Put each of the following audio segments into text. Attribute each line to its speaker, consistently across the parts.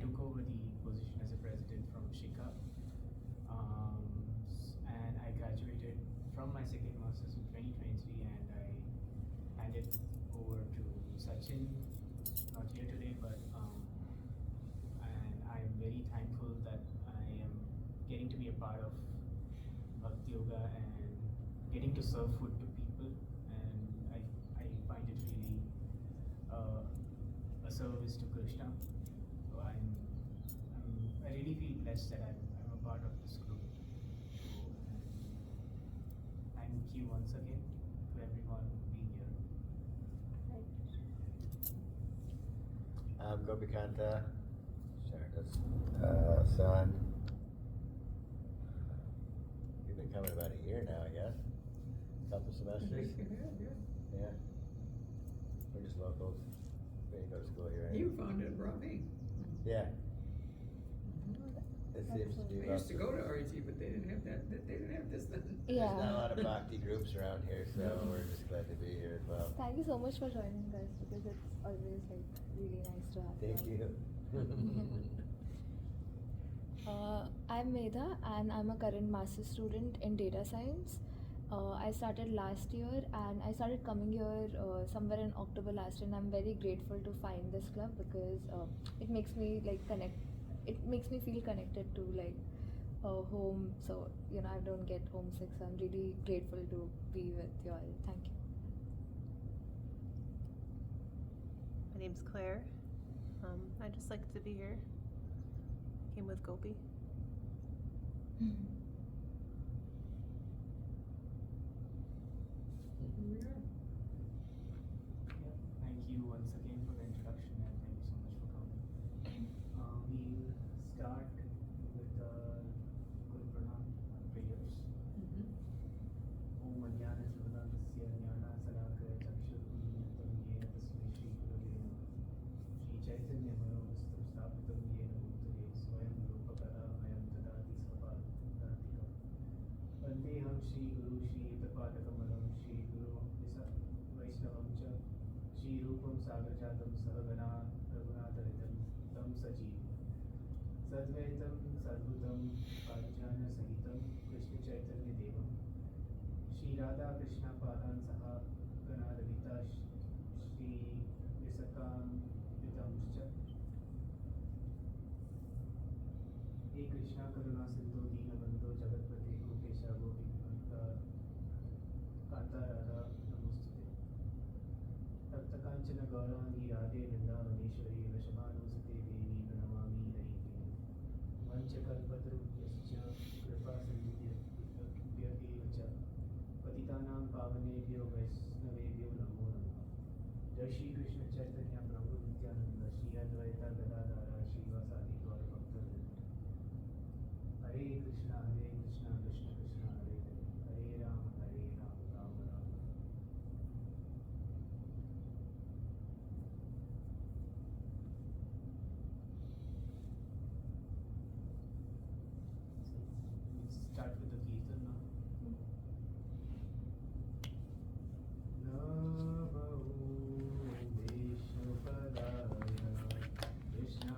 Speaker 1: took over the position as a president from Shikha, and I graduated from my second master's in 2023, and I handed over to Sachin, not here today, but and I'm very thankful that I am getting to be a part of Bhakti Yoga and getting to serve food to people, and I find it really a service to Krishna. So I really feel blessed that I'm a part of this group. So, and thank you once again to everyone being here.
Speaker 2: I'm Gopikanta, Sharda's son. You've been coming about a year now, I guess. Couple semesters. Yeah. We're just locals. We didn't go to school here.
Speaker 3: You found it and brought me.
Speaker 2: Yeah. It seems to be.
Speaker 3: I used to go to RIT, but they didn't have that. They didn't have this then.
Speaker 2: There's not a lot of bhakti groups around here, so we're just glad to be here as well.
Speaker 4: Thank you so much for joining us, because it's always like really nice to have
Speaker 2: Thank you.
Speaker 4: I'm Medha, and I'm a current master's student in data science. I started last year, and I started coming here somewhere in October last year, and I'm very grateful to find this club because it makes me it makes me feel connected to home. So I don't get homesick. So I'm really grateful to be with you all. Thank you.
Speaker 5: My name's Claire. I just like to be here. Came with Gopi.
Speaker 1: Thank you once again for the introduction, and thank you so much for coming. We'll start with the Guru Pranam prayers. Om Adhyana Sivadantasya Jnana Salakaya Chakshurunyatam Yena Tasmai Shri Gurave Namaha. Shri Chaitanya Manobhustam Sthapitam Yena Bhutale Swayam Rupakada Mayam Tadati Svapadantika. Vandeham Shri Guru Shri Yatapadakamalam Shri Guru Vaishnavam Cha Shri Rupam Sagarjatam Sahagana Raghunataritam Tam Sajeev Sadvaitam Sadhutam Pajana Sahitam Krishna Chaitanya Devam Shri Radha Krishna Padan Saha Ganadavita Shri Visakam Yutamscha He Krishna Karuna Sindhu Dina Bandhu Jagatpati Gopesha Gopikanta Kanta Radha Namostute Tapta Kanchana Gaurani Radhe Vrindavaneshwari Vashamanusate Devi Pranamami Harite Vanchakalpatarubhyascha Kripa Sindhubhya Evacha Patitanam Pavanebhyo Vaishnavebhyo Namo Namaha. Jai Shri Krishna Chaitanya Prabhu Nityananda Shri Advaita Gadadhara Shri Vasadi Gaura Bhakta Hare Krishna Krishna Krishna Hare Hare Hare Rama Rama Rama. Let's start with the Kirtan now. Namo Vishnupadaya Krishna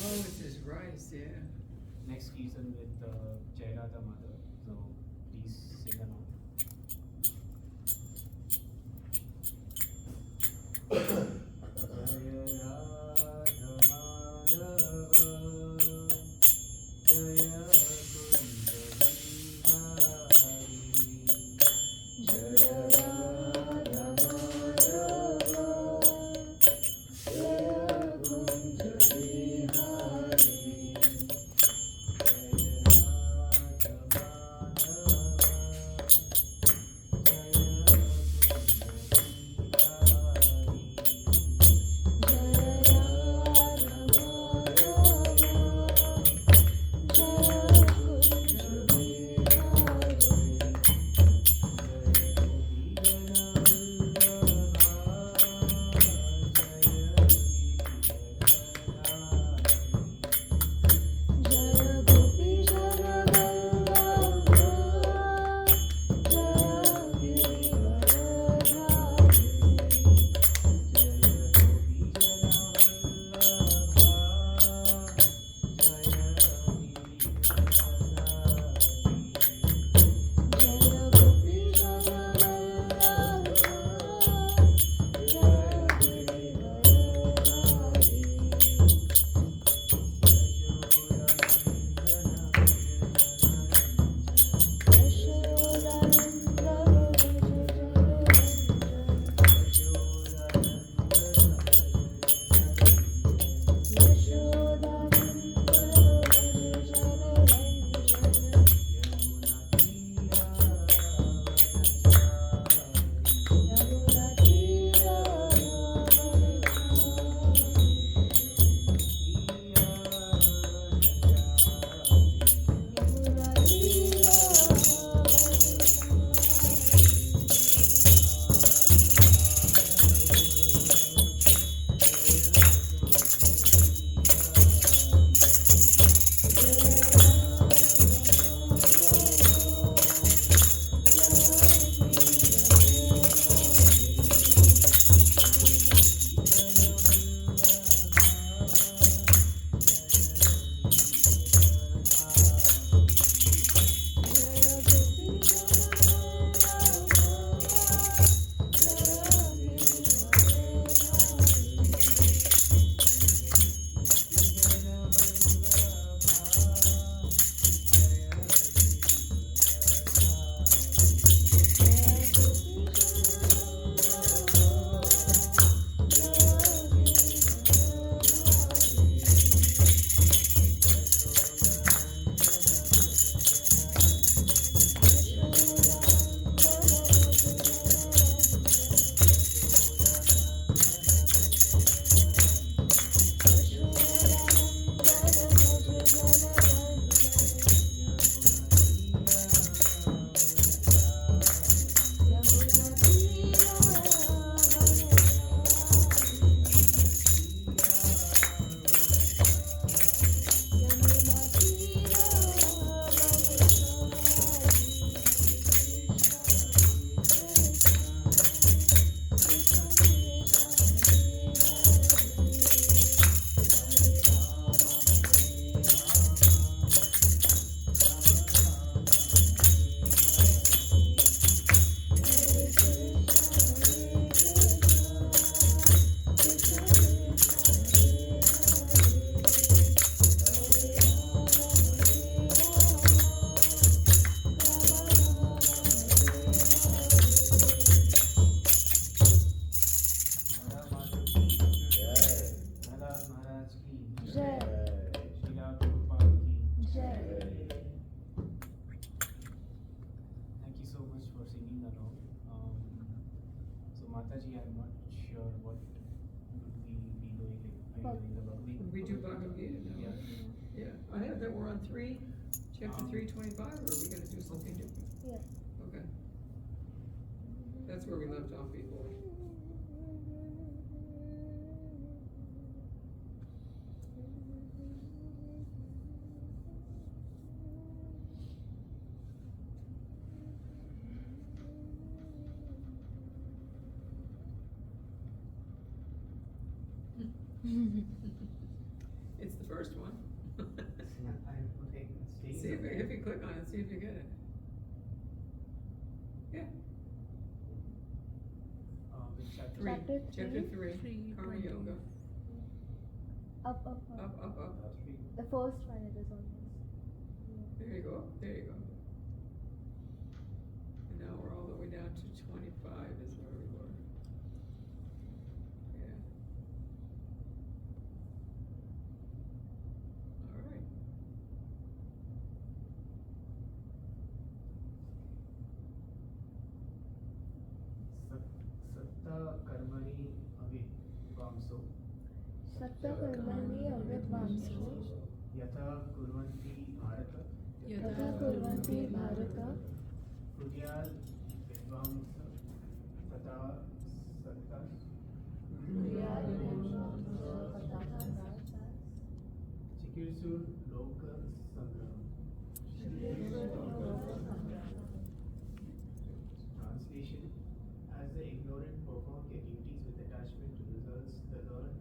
Speaker 3: Oh, it's his rice, yeah.
Speaker 1: Next season with Jaira the mother. So please sing along. Mataji, I'm not sure what would we be doing. Like, are you doing the Bhagavad
Speaker 3: We do Bhagavad Gita now.
Speaker 1: Yeah.
Speaker 3: Yeah, I have that we're on chapter
Speaker 1: Um,
Speaker 3: 325, or are we gonna do something different?
Speaker 4: Yes.
Speaker 3: Okay, that's where we left off before. It's the first one.
Speaker 1: I'm okay, staying
Speaker 3: See if
Speaker 1: somewhere.
Speaker 3: you click on it, see if you get it. Yeah,
Speaker 1: Which chapter?
Speaker 3: chapter
Speaker 4: Chapter
Speaker 3: three, Karma Yoga.
Speaker 4: Up.
Speaker 3: Up.
Speaker 4: The first one it is almost.
Speaker 3: There you go. And now we're all the way down to 25 is where we were. Yeah. All right.
Speaker 1: Satta karmani avivamso
Speaker 4: Satta karmani avivamso
Speaker 1: yatha kurvanti bharata
Speaker 4: yatha kurvanti bharata
Speaker 1: kuryal vidvamsa tata satta chikirsur loka sangram. Translation: as the ignorant perform their duties with attachment to results, the learned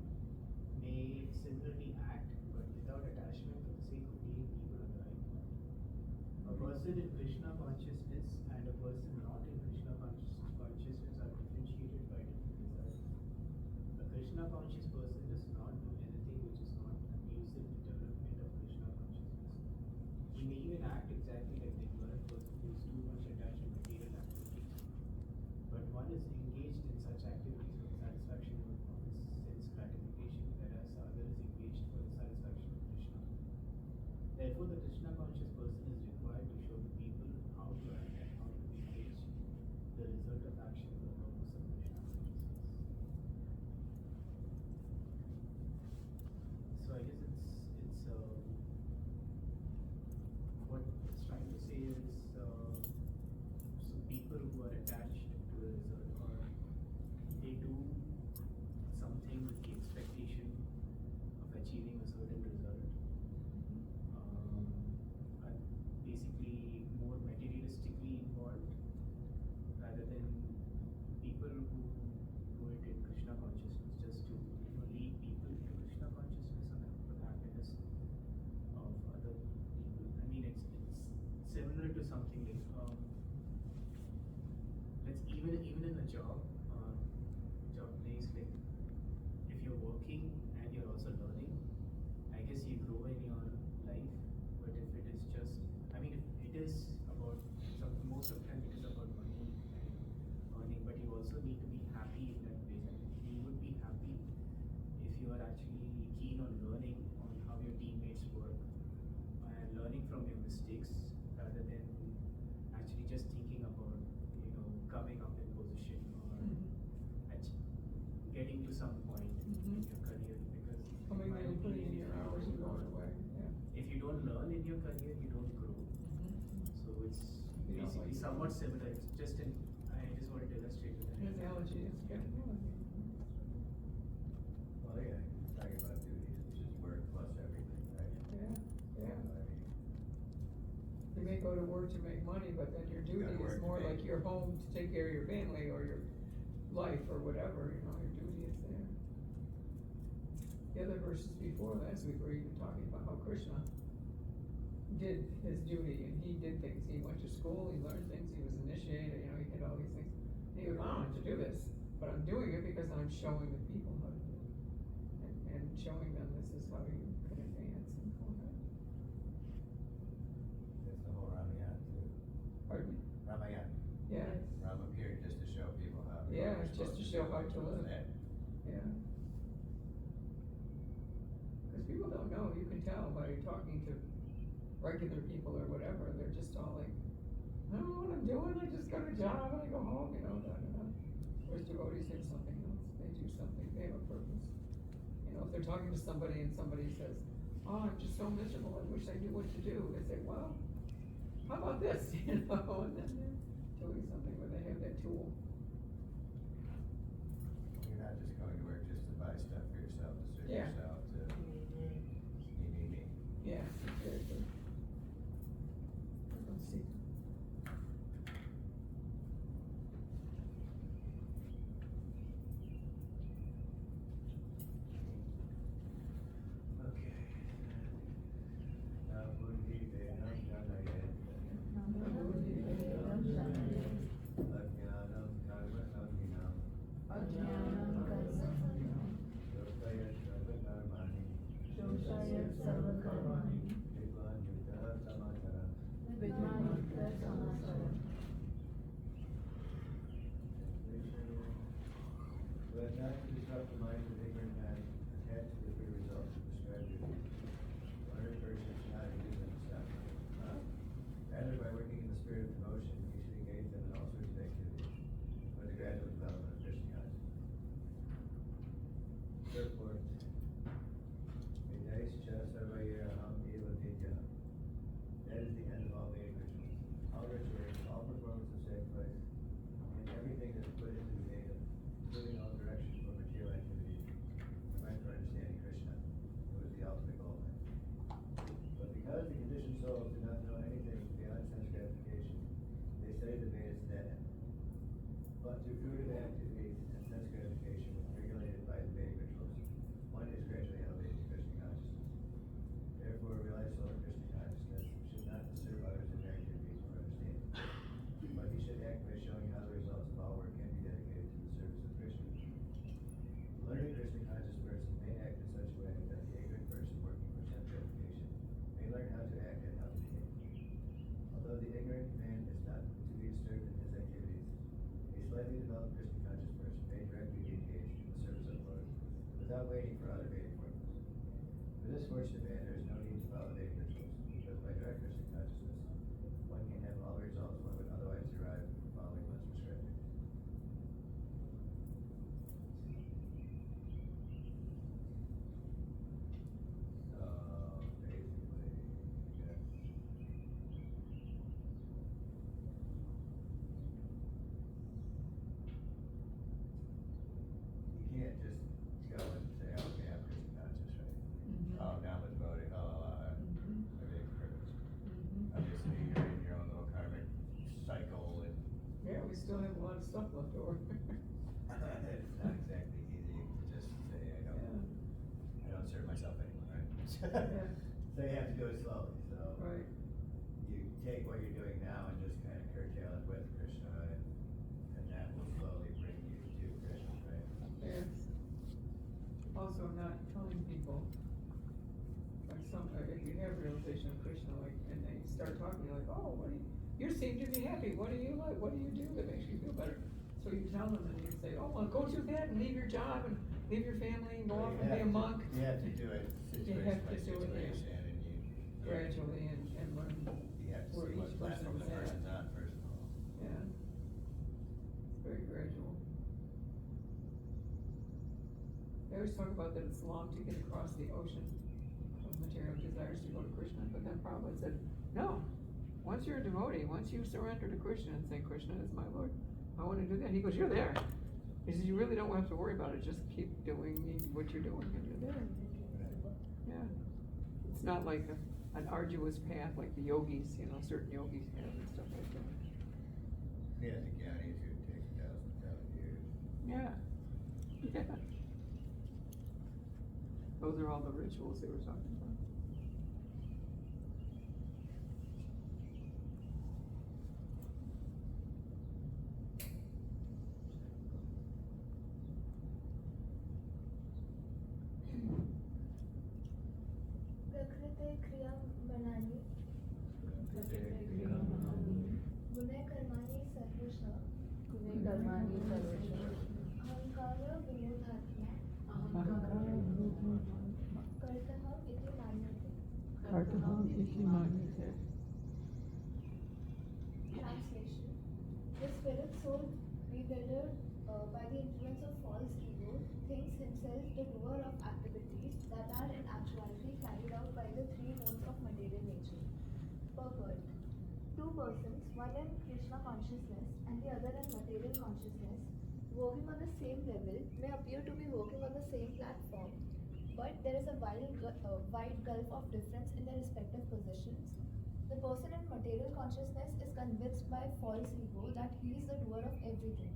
Speaker 1: may similarly act, but without attachment for the sake of leading people on the right path. A person in Krishna consciousness and a person not in Krishna consciousness are differentiated by different results. A Krishna conscious person does not do anything which is not conducive to development of Krishna consciousness. He may even act exactly like the ignorant person who is too much attached to material activities. But one is engaged in such activities for the satisfaction of his sense gratification, whereas the other is engaged for the satisfaction of Krishna. Therefore, the Krishna conscious person is required to show the people how to act and how to engage the result of action for the purpose of Krishna consciousness. So I guess it's what it's trying to say is so people who are attached to the result, or they do something with the expectation of achieving a certain result, are basically more materialistically involved rather than people who do it in Krishna consciousness, just to lead people into Krishna consciousness and for the happiness of other people. I mean, it's similar to something like let's even in a job place, like if you're working and you're also learning, I guess you grow in your life. But if it is just, I mean, if it is about something, most of the time it is about money and earning, but you also need to be happy in that place. And you would be happy if you are actually keen on learning on how your teammates work and learning from your mistakes rather than actually just thinking about coming up in position or getting to some point in your career. Because
Speaker 3: Coming
Speaker 1: my
Speaker 3: in and putting in
Speaker 1: opinion,
Speaker 3: your hours and going away, yeah.
Speaker 1: if you don't learn in your career, you don't grow. So it's
Speaker 3: You don't
Speaker 1: basically
Speaker 3: like-
Speaker 1: somewhat similar. It's just I just wanted to illustrate with
Speaker 3: An
Speaker 1: that.
Speaker 3: analogy, it's good.
Speaker 2: Well, yeah, talking about duties, which is work plus everything, right?
Speaker 3: Yeah.
Speaker 2: I mean,
Speaker 3: You may go to work to make money, but then your duty
Speaker 2: gotta work
Speaker 3: is
Speaker 2: to
Speaker 3: more
Speaker 2: make-
Speaker 3: like you're home to take care of your family or your life or whatever, your duty is there. The other verses before last week were even talking about how Krishna did his duty and he did things. He went to school, he learned things, he was initiated, he did all these things. And he would, I don't have to do this, but I'm doing it because I'm showing the people how to do it. And showing them this is how you can advance and all that.
Speaker 2: That's the whole Ramayana too.
Speaker 3: Pardon me?
Speaker 2: Ramayana,
Speaker 3: Yeah,
Speaker 2: Ram appeared just to show people how.
Speaker 3: Yeah,
Speaker 2: they're
Speaker 3: just to
Speaker 2: supposed
Speaker 3: show
Speaker 2: do
Speaker 3: how
Speaker 2: it,
Speaker 3: to
Speaker 2: which was
Speaker 3: live.
Speaker 2: it.
Speaker 3: yeah. Cause people don't know, you can tell by talking to regular people or whatever, they're just all like, I don't know what I'm doing, I just got a job and I go home, da, da, da. Whereas devotees have something else, they do something, they have a purpose. You know, if they're talking to somebody and somebody says, oh, I'm just so miserable, I wish I knew what to do, they say, well, how about this, you know, and then they're doing something where they have that tool.
Speaker 2: You're not just going to work just to buy stuff for yourself, to serve
Speaker 3: Yeah.
Speaker 2: yourself, to me.
Speaker 3: Yeah, exactly. Let's see.
Speaker 2: Okay. Now, Buddhi Vedam Janayet. Ajnanam karma samhinam. Shokayat sarva karmani. Vidvan yuta samatara. But not to disrupt the minds of ignorant men attached to the free results of prescribed duties. Learned person should not engage them in suffering. Rather, by working in the spirit of devotion, he should engage them in all sorts of activities for the gradual development of Krishna consciousness. Purport. Vidaischa sarvayaham eva vidya. That is the end of all Vedic rituals. All rituals, all performance of sacrifice, and everything that is put into the Veda, including all directions for material activities, are meant for understanding Krishna, who is the ultimate goal. But because the conditioned souls do not know anything beyond sense gratification, they study the Vedas to that end. But through fruitive activities and sense gratification regulated by the Vedic rituals, one is gradually elevated to Krishna consciousness. Therefore, realized soul in Krishna consciousness should not disturb others in their activities or understanding, but he should act by showing how the results of all work can be dedicated to the service of Krishna. The learning Krishna conscious person may act in such a way that the ignorant person working for sense gratification may learn how to act and how to behave. Although the ignorant man is not to be disturbed in his activities, a slightly developed Krishna conscious person may directly be engaged in the service of the Lord without waiting for other Vedic formulas. For this fortunate man, there is no need to follow Vedic rituals, because by direct Krishna consciousness, one can have all the results one would otherwise derive from following one's prescribed duties. So, basically, yes. You can't just go and say, okay, I'm Krishna conscious, right? Oh, now I'm a devotee, everything's perfect. Obviously, you're in your own little karmic cycle, and
Speaker 3: Yeah, we still have a lot of stuff left over.
Speaker 2: it's not exactly easy to just say, I don't serve myself anymore, right?
Speaker 3: Yeah.
Speaker 2: So you have to do it slowly, so.
Speaker 3: Right.
Speaker 2: You take what you're doing now and just kind of curtail it with Krishna, and that will slowly bring you to Krishna, right?
Speaker 3: Yes. Also, not telling people, like if you have realization of Krishna, like, and they start talking, you're like, oh, you seem to be happy, what do you like, what do you do that makes you feel better? So you tell them and you say, oh, well, go do that and leave your job and leave your family and go off and be a monk.
Speaker 2: You have to do it
Speaker 3: You
Speaker 2: situation
Speaker 3: have
Speaker 2: by
Speaker 3: to do it, yeah.
Speaker 2: situation, and you.
Speaker 3: Gradually and learn
Speaker 2: You have to
Speaker 3: where
Speaker 2: see what
Speaker 3: each
Speaker 2: platform the
Speaker 3: person's at.
Speaker 2: person's on first of all.
Speaker 3: Yeah. It's very gradual. They always talk about that it's long to get across the ocean of material desires to go to Krishna, but then Prabhupada said, no, once you're a devotee, once you surrender to Krishna and say, Krishna is my Lord, I want to do that. He goes, you're there. He says, you really don't have to worry about it, just keep doing what you're doing and you're there. Yeah. It's not like an arduous path like the yogis, certain yogis have and stuff like that.
Speaker 2: Yeah, the Gyanis who take 1,000 years.
Speaker 3: Yeah. Yeah. Those are all the rituals they were talking about.
Speaker 6: प्रकृते क्रिया बनानी गुणे कर्माणि सर्वश अहंकार विरोधात्मा कर्तव्य इति मन्यते. Translation: The spirit soul, be better by the influence of false ego, thinks himself the doer of activities that are in actuality carried out by the three modes of material nature. Purport. Two persons, one in Krishna consciousness and the other in material consciousness, working on the same level, may appear to be working on the same platform, but there is a wide gulf of difference in their respective positions. The person in material consciousness is convinced by false ego that he is the doer of everything.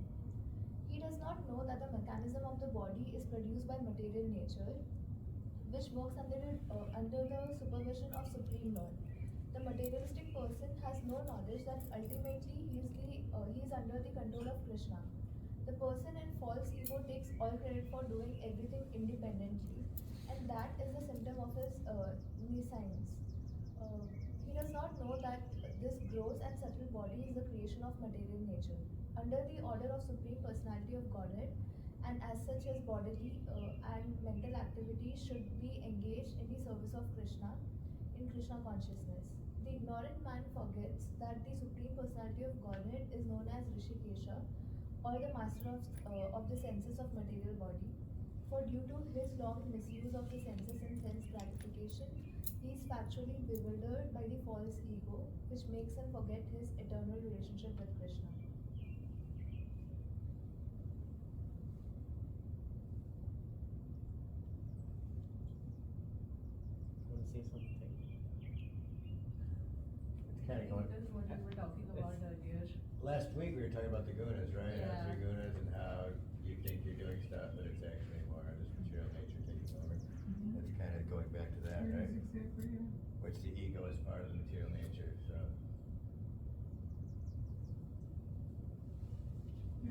Speaker 6: He does not know that the mechanism of the body is produced by material nature, which works under the supervision of Supreme Lord. The materialistic person has no knowledge that ultimately he is under the control of Krishna. The person in false ego takes all credit for doing everything independently, and that is the symptom of his nescience. He does not know that this gross and subtle body is the creation of material nature. Under the order of Supreme Personality of Godhead, and as such his bodily and mental activities should be engaged in the service of Krishna, in Krishna consciousness. The ignorant man forgets that the Supreme Personality of Godhead is known as Rishikesha, or the master of the senses of material body. For due to his long misuse of the senses and sense gratification, he is factually bewildered by the false ego, which makes him forget his eternal relationship with Krishna.
Speaker 1: Want to say something?
Speaker 2: It's kind of going.
Speaker 7: That's what we were talking about earlier.
Speaker 2: Last week we were talking about the gunas, right?
Speaker 7: Yeah.
Speaker 2: Our three gunas and how you think you're doing stuff, but it's actually more this material nature taking over. It's kind of going back to that,
Speaker 3: Yes,
Speaker 2: right?
Speaker 3: exactly, yeah.
Speaker 2: Which the ego is part of the material nature, so.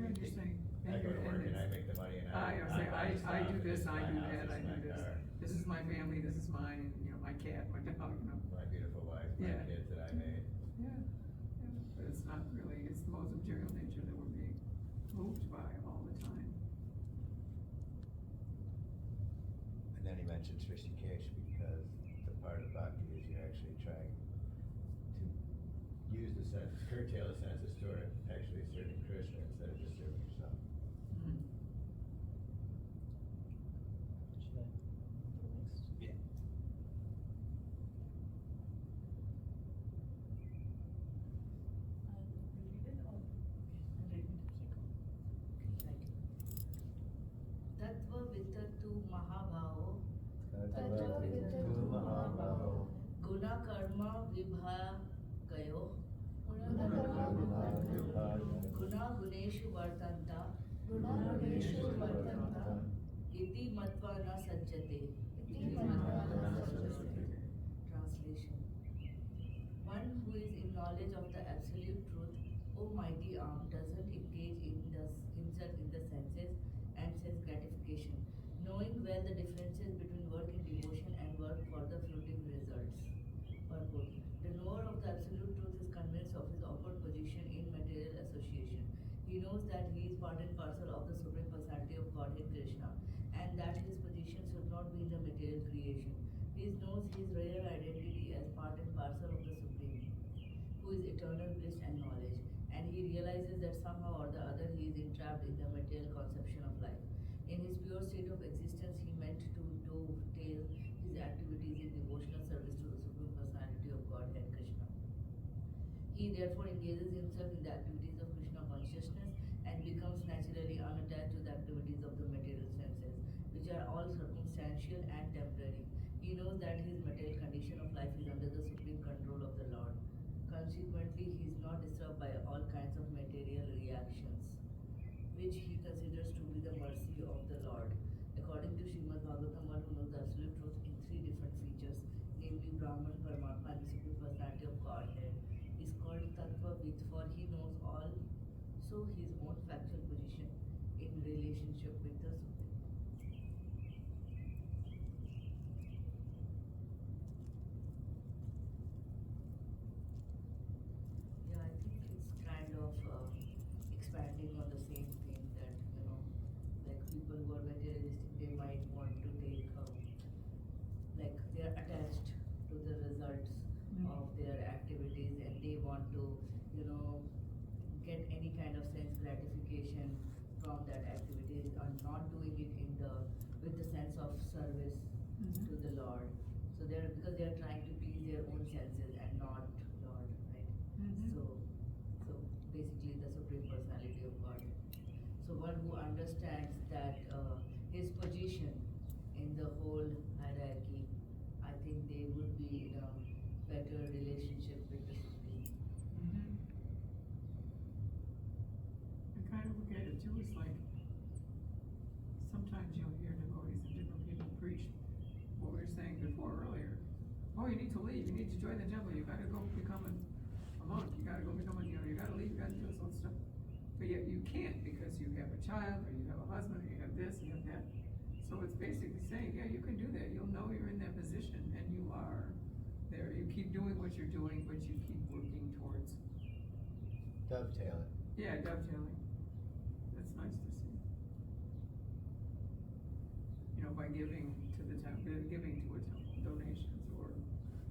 Speaker 3: You're saying.
Speaker 2: I go to work and I make the money and I
Speaker 3: I
Speaker 2: buy the
Speaker 3: I do
Speaker 2: stuff,
Speaker 3: this,
Speaker 2: it's
Speaker 3: I
Speaker 2: my
Speaker 3: do
Speaker 2: house,
Speaker 3: that, I
Speaker 2: it's
Speaker 3: do
Speaker 2: my
Speaker 3: this.
Speaker 2: car,
Speaker 3: This is my family, this is mine, you know, my cat, my dog, you know.
Speaker 2: my beautiful wife, my
Speaker 3: Yeah.
Speaker 2: kids that I made.
Speaker 3: Yeah, yeah, but it's not really, it's the modes of material nature that we're being moved by all the time.
Speaker 2: And then he mentions Rishikesh because the part of bhakti is you're actually trying to use the senses, curtail the senses toward actually serving Krishna instead of just serving yourself.
Speaker 1: Should I go next?
Speaker 2: Yeah.
Speaker 7: तत्व विततु महाभावो
Speaker 6: ततो विततु महाभावो
Speaker 7: गुना कर्म विभागयो गुना गुणेषु वर्तन्त
Speaker 6: गुणागुणेषु वर्तन्त
Speaker 7: इति मत्वा न सज्जते.
Speaker 6: इति मत्वा न सज्जते.
Speaker 7: Translation. One who is in knowledge of the absolute truth, O mighty arm, doesn't engage himself in the senses and sense gratification, knowing well the differences between work in devotion and work for the fleeting results. Purport. The knower of the absolute truth is convinced of his awkward position in material association. He knows that he is part and parcel of the Supreme Personality of Godhead Krishna, and that his position should not be in the material creation. He knows his real identity as part and parcel of the Supreme, who is eternal bliss and knowledge, and he realizes that somehow or the other he is entrapped in the material conception of life. In his pure state of existence, he meant to dovetail his activities in devotional service to the Supreme Personality of Godhead Krishna. He therefore engages himself in the activities of Krishna consciousness and becomes naturally unattached to the activities of the material senses, which are all circumstantial and temporary. He knows that his material condition of life is under the supreme control of the Lord. Consequently, he is not disturbed by all kinds of material reactions, which he considers to be the mercy of the Lord. According to Srimad Bhagavatam, one who knows the absolute truth in three different features, namely Brahman, Paramatma, and the Supreme Personality of Godhead, is called Tattvavit, for he knows also his own factual position in relationship with the Supreme. Yeah, I think it's kind of expanding on the same thing that, like people who are materialistic, they might want to take, like they're attached to the results of their activities and they want to, get any kind of sense gratification from that activity and not doing it with the sense of service to the Lord. So because they're trying to please their own senses and not Lord, right? So basically the Supreme Personality of God. So one who understands that his position in the whole hierarchy, I think they would be in a better relationship with the Supreme.
Speaker 3: I kind of look at it too, it's like, sometimes you'll hear devotees and different people preach what we were saying before earlier. Oh, you need to leave, you need to join the temple, you gotta go become a monk, you gotta go become a, you gotta leave, you gotta do this whole stuff. But yet you can't because you have a child, or you have a husband, or you have this, you have that. So it's basically saying, yeah, you can do that, you'll know you're in that position, and you are there. You keep doing what you're doing, but you keep working towards.
Speaker 2: Dovetailing.
Speaker 3: Yeah, dovetailing. That's nice to see. You know, by giving to the temple, giving to a temple, donations, or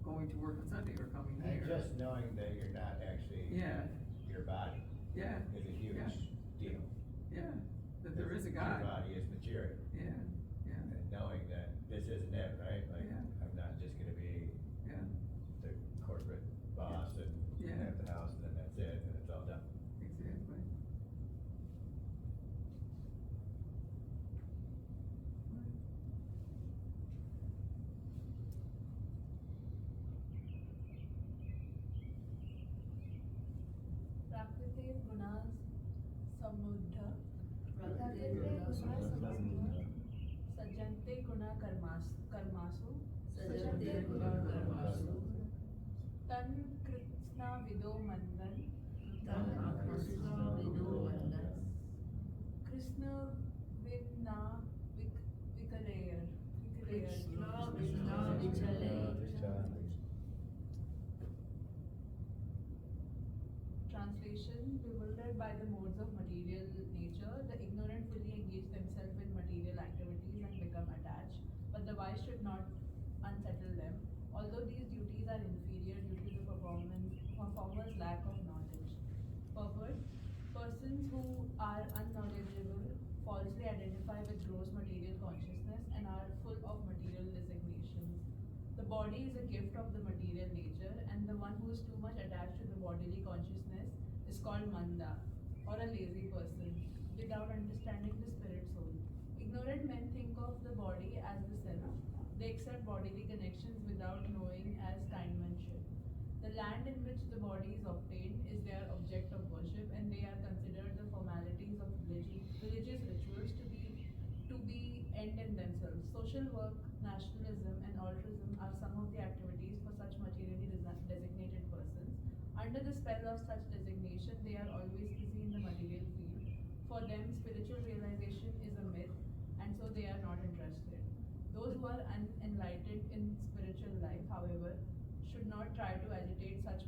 Speaker 3: going to work on Sunday, or coming
Speaker 2: And
Speaker 3: here.
Speaker 2: just knowing that you're not actually
Speaker 3: Yeah,
Speaker 2: your body
Speaker 3: yeah,
Speaker 2: is a huge deal.
Speaker 3: yeah, that there is a God.
Speaker 2: Your body is material.
Speaker 3: Yeah, yeah,
Speaker 2: And knowing that this isn't it, right? Like,
Speaker 3: Yeah.
Speaker 2: I'm not just gonna be
Speaker 3: yeah,
Speaker 2: the corporate boss and
Speaker 3: Yeah.
Speaker 2: have the house and then that's it, and it's all done.
Speaker 3: exactly.
Speaker 8: Prakriti gunas samudha
Speaker 7: Prakriti
Speaker 8: sajjante guna karmasu
Speaker 7: Sajjante guna karmasu
Speaker 8: tan krishna vido mandan
Speaker 7: Tan Krishna vido vandas
Speaker 8: krishna vinna vikalayer
Speaker 7: Krishna Vinna Vichale.
Speaker 8: Translation: bewildered by the modes of material nature, the ignorant fully engage themselves in material activities and become attached, but the wise should not unsettle them. Although these duties are inferior due to the performer's lack of knowledge. Purport: persons who are unknowledgeable falsely identify with gross material consciousness and are full of material designations. The body is a gift of the material nature, and the one who is too much attached to the bodily consciousness is called manda, or a lazy person, without understanding the spirit soul. Ignorant men think of the body as the self. They accept bodily connections without knowing as kindmanship. The land in which the body is obtained is their object of worship, and they are considered the formalities of religious rituals to be end in themselves. Social work, nationalism, and altruism are some of the activities for such materially designated persons. Under the spell of such designation, they are always busy in the material field. For them, spiritual realization is a myth, and so they are not interested. Those who are unenlightened in spiritual life, however, should not try to agitate such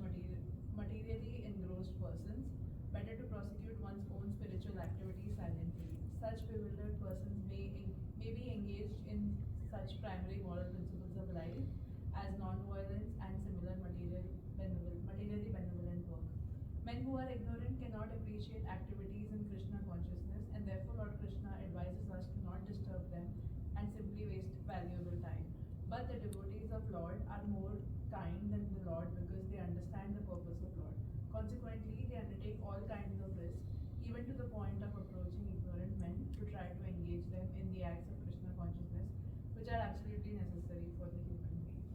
Speaker 8: materially engrossed persons. Better to prosecute one's own spiritual activities silently. Such bewildered persons may be engaged in such primary moral principles of life as non-violence and similar materially benevolent work. Men who are ignorant cannot appreciate activities in Krishna consciousness, and therefore Lord Krishna advises us to not disturb them and simply waste valuable time. But the devotees of Lord are more kind than the Lord because they understand the purpose of Lord. Consequently, they undertake all kinds of risks, even to the point of approaching ignorant men to try to engage them in the acts of Krishna consciousness, which are absolutely necessary for the human beings.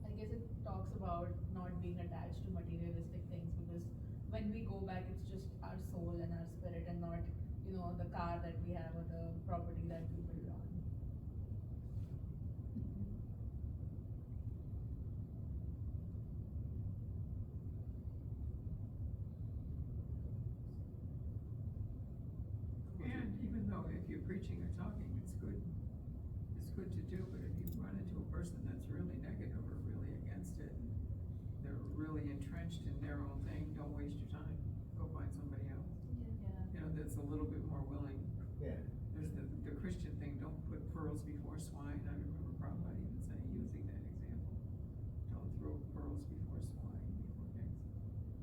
Speaker 8: I guess it talks about not being attached to materialistic things, because when we go back, it's just our soul and our spirit, and not, the car that we have or the property that we build on.
Speaker 3: And even though if you're preaching or talking, it's good to do, but if you run into a person that's really negative or really against it, they're really entrenched in their own thing, don't waste your time. Go find somebody else.
Speaker 8: Yeah.
Speaker 3: That's a little bit more willing.
Speaker 2: Yeah.
Speaker 3: There's the Christian thing, don't put pearls before swine. I remember Prabhupada even saying, using that example. Don't throw pearls before swine, before pigs.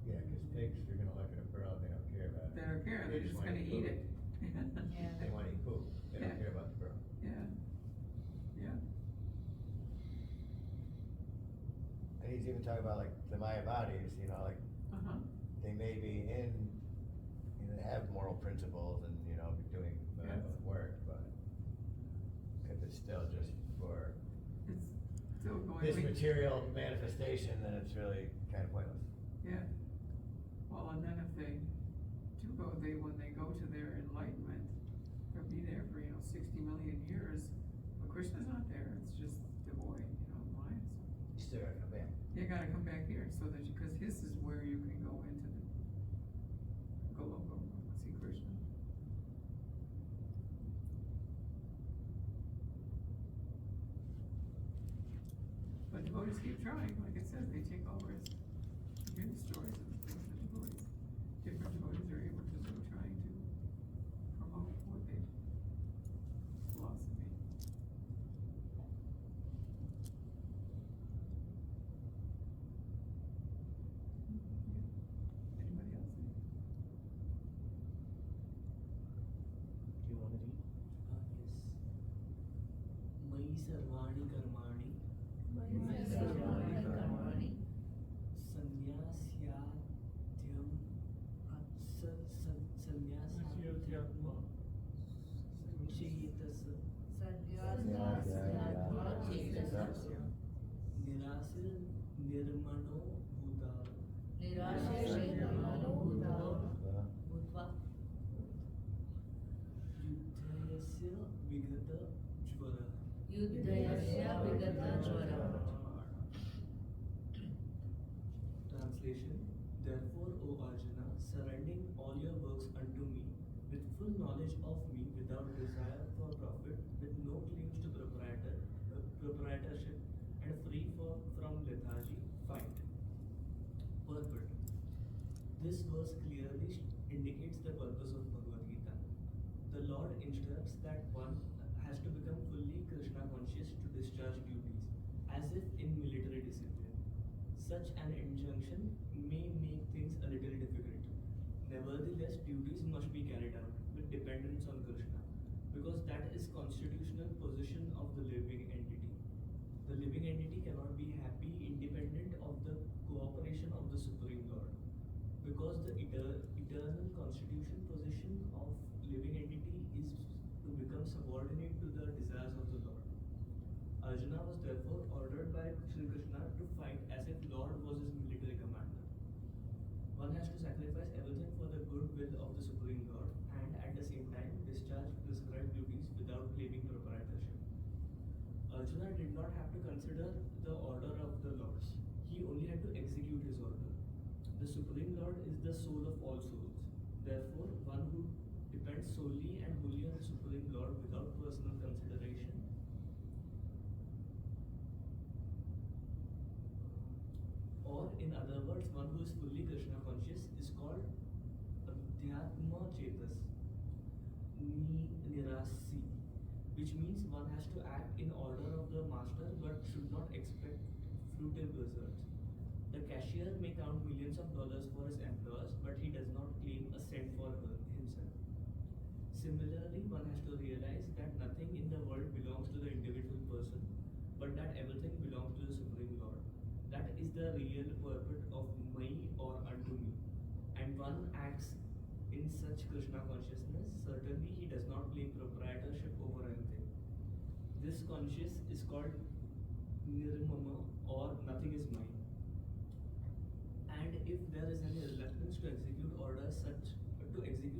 Speaker 2: Yeah, cause pigs, you're gonna look at a pearl, they don't care about it.
Speaker 3: They don't care, they're just gonna eat
Speaker 2: he's even talking about like the Mayavadis, you know, like
Speaker 3: Uh-huh.
Speaker 2: they may be in, you know, they have moral principles and, you know, be doing
Speaker 3: Yes.
Speaker 2: work, but if it's still just for
Speaker 3: It's still going.
Speaker 2: this material manifestation, then it's really kind of pointless.
Speaker 3: Yeah. Well, and then if they do go, when they go to their enlightenment, they'll be there for, 60 million years, but Krishna's not there, it's just devoid, mind.
Speaker 2: You still gotta come back.
Speaker 3: You gotta come back here so that because his is where you can go into the Goloka, see Krishna. But devotees keep trying, like it says, they take all risks. You hear the stories of the things that different devotees are able to do, trying to promote what they philosophy. Anybody else?
Speaker 1: Do you want to read?
Speaker 9: Yes. Mai sarvani karmani
Speaker 7: Maya sarvani karmani
Speaker 9: sannyasyadyam sanchetas nirasir nirmano bhutav
Speaker 7: Nirashir nirmano bhutva
Speaker 9: yudhayasya vigata jvara.
Speaker 7: Yudhayasya vigata jvara.
Speaker 9: Translation. Therefore, O Arjuna, surrendering all your works unto me, with full knowledge of me, without desire for profit, with no claims to proprietorship, and free from lethargy, fight. Purport. This verse clearly indicates the purpose of Bhagavad Gita. The Lord instructs that one has to become fully Krishna conscious to discharge duties, as if in military discipline. Such an injunction may make things a little difficult. Nevertheless, duties must be carried out with dependence on Krishna, because that is constitutional position of the living entity. The living entity cannot be happy independent of the cooperation of the Supreme Lord, because the eternal constitution position of living entity is to become subordinate to the desires of the Lord. Arjuna was therefore ordered by Sri Krishna to fight as if Lord was his military commander. One has to sacrifice everything for the good will of the Supreme Lord and at the same time discharge prescribed duties without claiming proprietorship. Arjuna did not have to consider the order of the lords. He only had to execute his order. The Supreme Lord is the soul of all souls. Therefore, one who depends solely and wholly on the Supreme Lord without personal consideration or in other words, one who is fully Krishna conscious is called Adhyatma Chetas Nirasi, which means one has to act in order of the master but should not expect fruitive results. The cashier may count millions of dollars for his employers, but he does not claim a cent for himself. Similarly, one has to realize that nothing in the world belongs to the individual person, but that everything belongs to the Supreme Lord. That is the real purport of Mai or unto me. And one acts in such Krishna consciousness, certainly he does not claim proprietorship over anything. This conscious is called Nirmama or nothing is mine. And if there is any reluctance to execute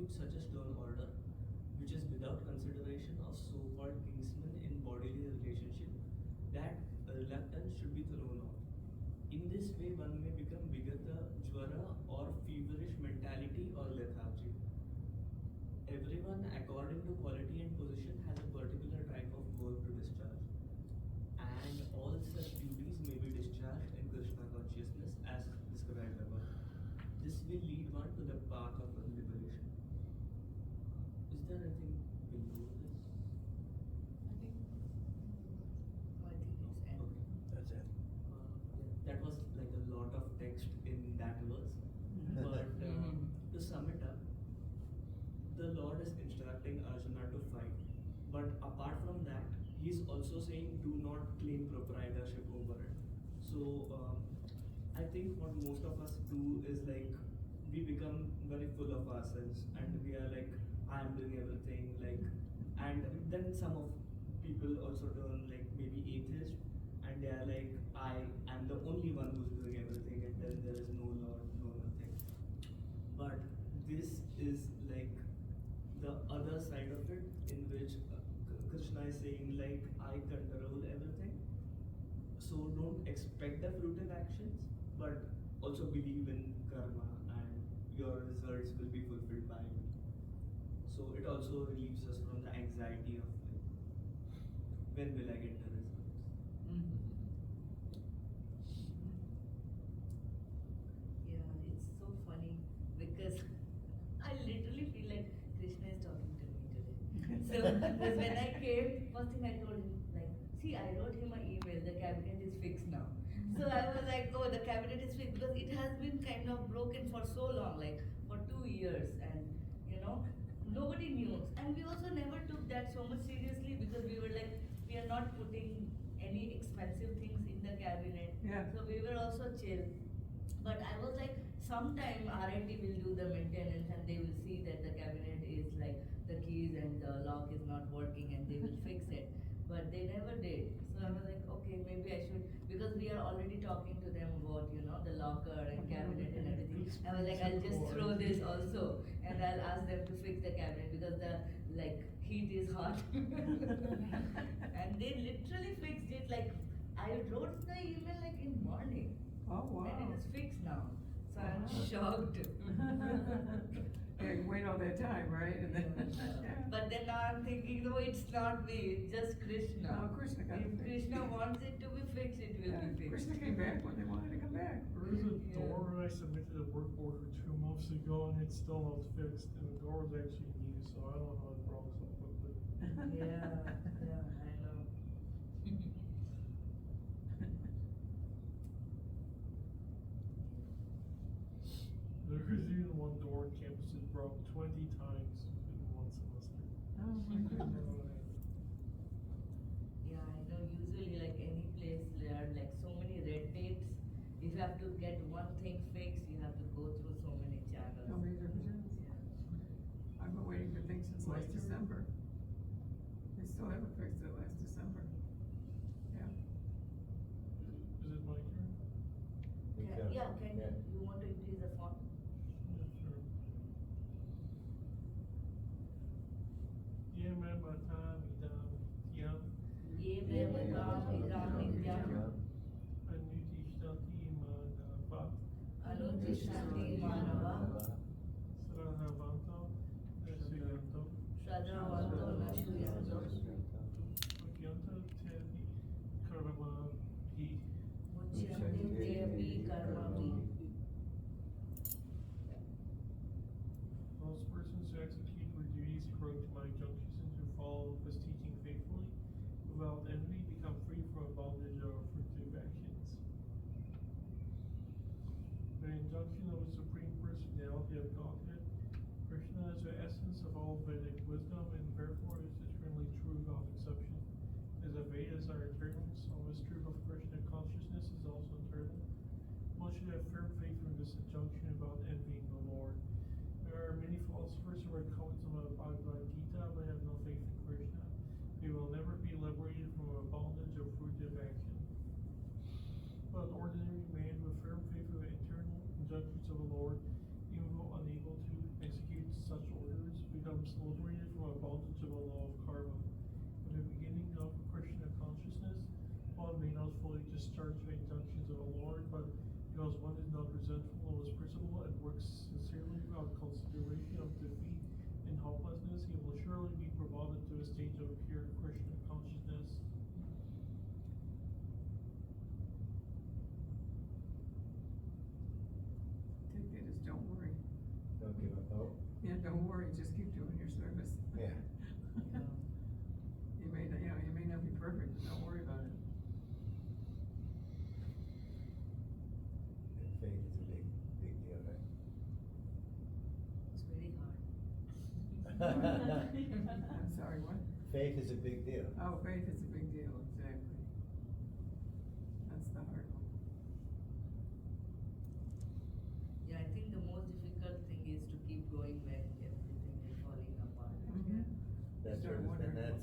Speaker 9: such a stern order, which is without consideration of so-called kinsmen in bodily relationship, that reluctance should be thrown off. In this way, one may become vigata, jvara, or feverish mentality or lethargy. Everyone, according to quality and position, has a particular type of work to discharge, and all such duties may be discharged in Krishna consciousness as described above. This will lead one to the path of liberation. Is there anything below this?
Speaker 7: I think it's end.
Speaker 9: Okay.
Speaker 2: That's it.
Speaker 9: That was like a lot of text in that verse. But to sum it up, the Lord is instructing Arjuna to fight. But apart from that, he is also saying do not claim proprietorship over it. So I think what most of us do is like we become very full of ourselves and we are like, I am doing everything, like, and then some of people also turn like maybe atheist and they are like, I am the only one who's doing everything and then there is no Lord, no nothing. But this is like the other side of it in which Krishna is saying like, I control everything. So don't expect the fruitive actions, but also believe in karma and your results will be fulfilled by me. So it also relieves us from the anxiety of like, when will I get the results?
Speaker 7: Yeah, it's so funny because I literally feel like Krishna is talking to me today. So because when I came, first thing I told him, like, see, I wrote him an email, the cabinet is fixed now. So I was like, oh, the cabinet is fixed because it has been kind of broken for so long, like for 2 years, and you know, nobody knew. And we also never took that so much seriously because we were like, we are not putting any expensive things in the cabinet.
Speaker 3: Yeah.
Speaker 7: So we were also chill. But I was like, sometime RIT will do the maintenance and they will see that the cabinet is like the keys and the lock is not working and they will fix it. But they never did. So I was like, okay, maybe I should, because we are already talking to them about, you know, the locker and cabinet and everything. I was like, I'll just throw this also and I'll ask them to fix the cabinet because the like heat is hot. And they literally fixed it, like I wrote the email like in morning.
Speaker 3: Oh, wow.
Speaker 7: And it is fixed now. So I'm
Speaker 3: Wow.
Speaker 7: shocked.
Speaker 3: Yeah, you wait all that time, right? And then, yeah.
Speaker 7: But then now I'm thinking, no, it's not me, it's just Krishna.
Speaker 3: Oh, Krishna got
Speaker 7: If
Speaker 3: it fixed.
Speaker 7: Krishna wants it to be fixed, it will
Speaker 3: Yeah,
Speaker 7: be fixed.
Speaker 3: Krishna came back when they wanted to come back.
Speaker 10: There's a
Speaker 7: Yeah.
Speaker 10: door I submitted a work order 2 months ago and it's still not fixed and the door is actually new, so I don't know how it broke so quickly.
Speaker 7: Yeah, I know.
Speaker 10: There is even one door on campus that broke 20 times in one semester.
Speaker 3: Oh, my goodness.
Speaker 7: Yeah, I know. Usually, like any place, there are like so many red tapes. If you have to get one thing fixed, you have to go through so many channels.
Speaker 3: So many different channels.
Speaker 7: Yeah.
Speaker 3: I've been waiting for things since last
Speaker 10: Like-
Speaker 3: December. They still haven't fixed it last December. Yeah.
Speaker 10: Is it my turn?
Speaker 7: Can you want to increase the font?
Speaker 10: Yeah, sure. Ye me mata midam yam
Speaker 7: Ye me madam idam nityam
Speaker 10: anutishtanti manava
Speaker 7: anutishtanti manava
Speaker 10: srahavanto nasuyanto
Speaker 7: shraddhavanto na shruyanto
Speaker 10: Mukyanta teni karma hi.
Speaker 7: muchyante te api karmavi.
Speaker 10: Those persons who execute their duties according to my injunctions and who follow this teaching faithfully, without envy, become free from bondage or fruitive actions. The injunction of the Supreme Personality of Godhead, Krishna is the essence of all Vedic wisdom and therefore is eternally true without exception. As the Vedas are eternal, so this truth of Krishna consciousness is also eternal. One should have firm faith in this injunction about envying the Lord. There are many philosophers who are comments on the Bhagavad Gita but have no faith in Krishna. They will never be liberated from a bondage of fruitive action. But an ordinary man with firm faith in the eternal injunctions of the Lord, even though unable to execute such orders, becomes liberated from a bondage of the law of karma. In the beginning of Krishna consciousness, one may not fully discharge the injunctions of the Lord, but because one is not resentful of his principle and works sincerely without consideration of defeat and helplessness, he will surely be promoted to a stage of pure Krishna consciousness.
Speaker 3: Take that as don't worry.
Speaker 2: Don't give up hope.
Speaker 3: Yeah, don't worry, just keep doing your service.
Speaker 2: Yeah.
Speaker 3: You may not, you may not be perfect, but don't worry about it.
Speaker 2: And faith is a big deal, right?
Speaker 7: It's very hard.
Speaker 3: I'm sorry, what?
Speaker 2: Faith is a big deal.
Speaker 3: Oh, faith is a big deal, exactly. That's the hard one.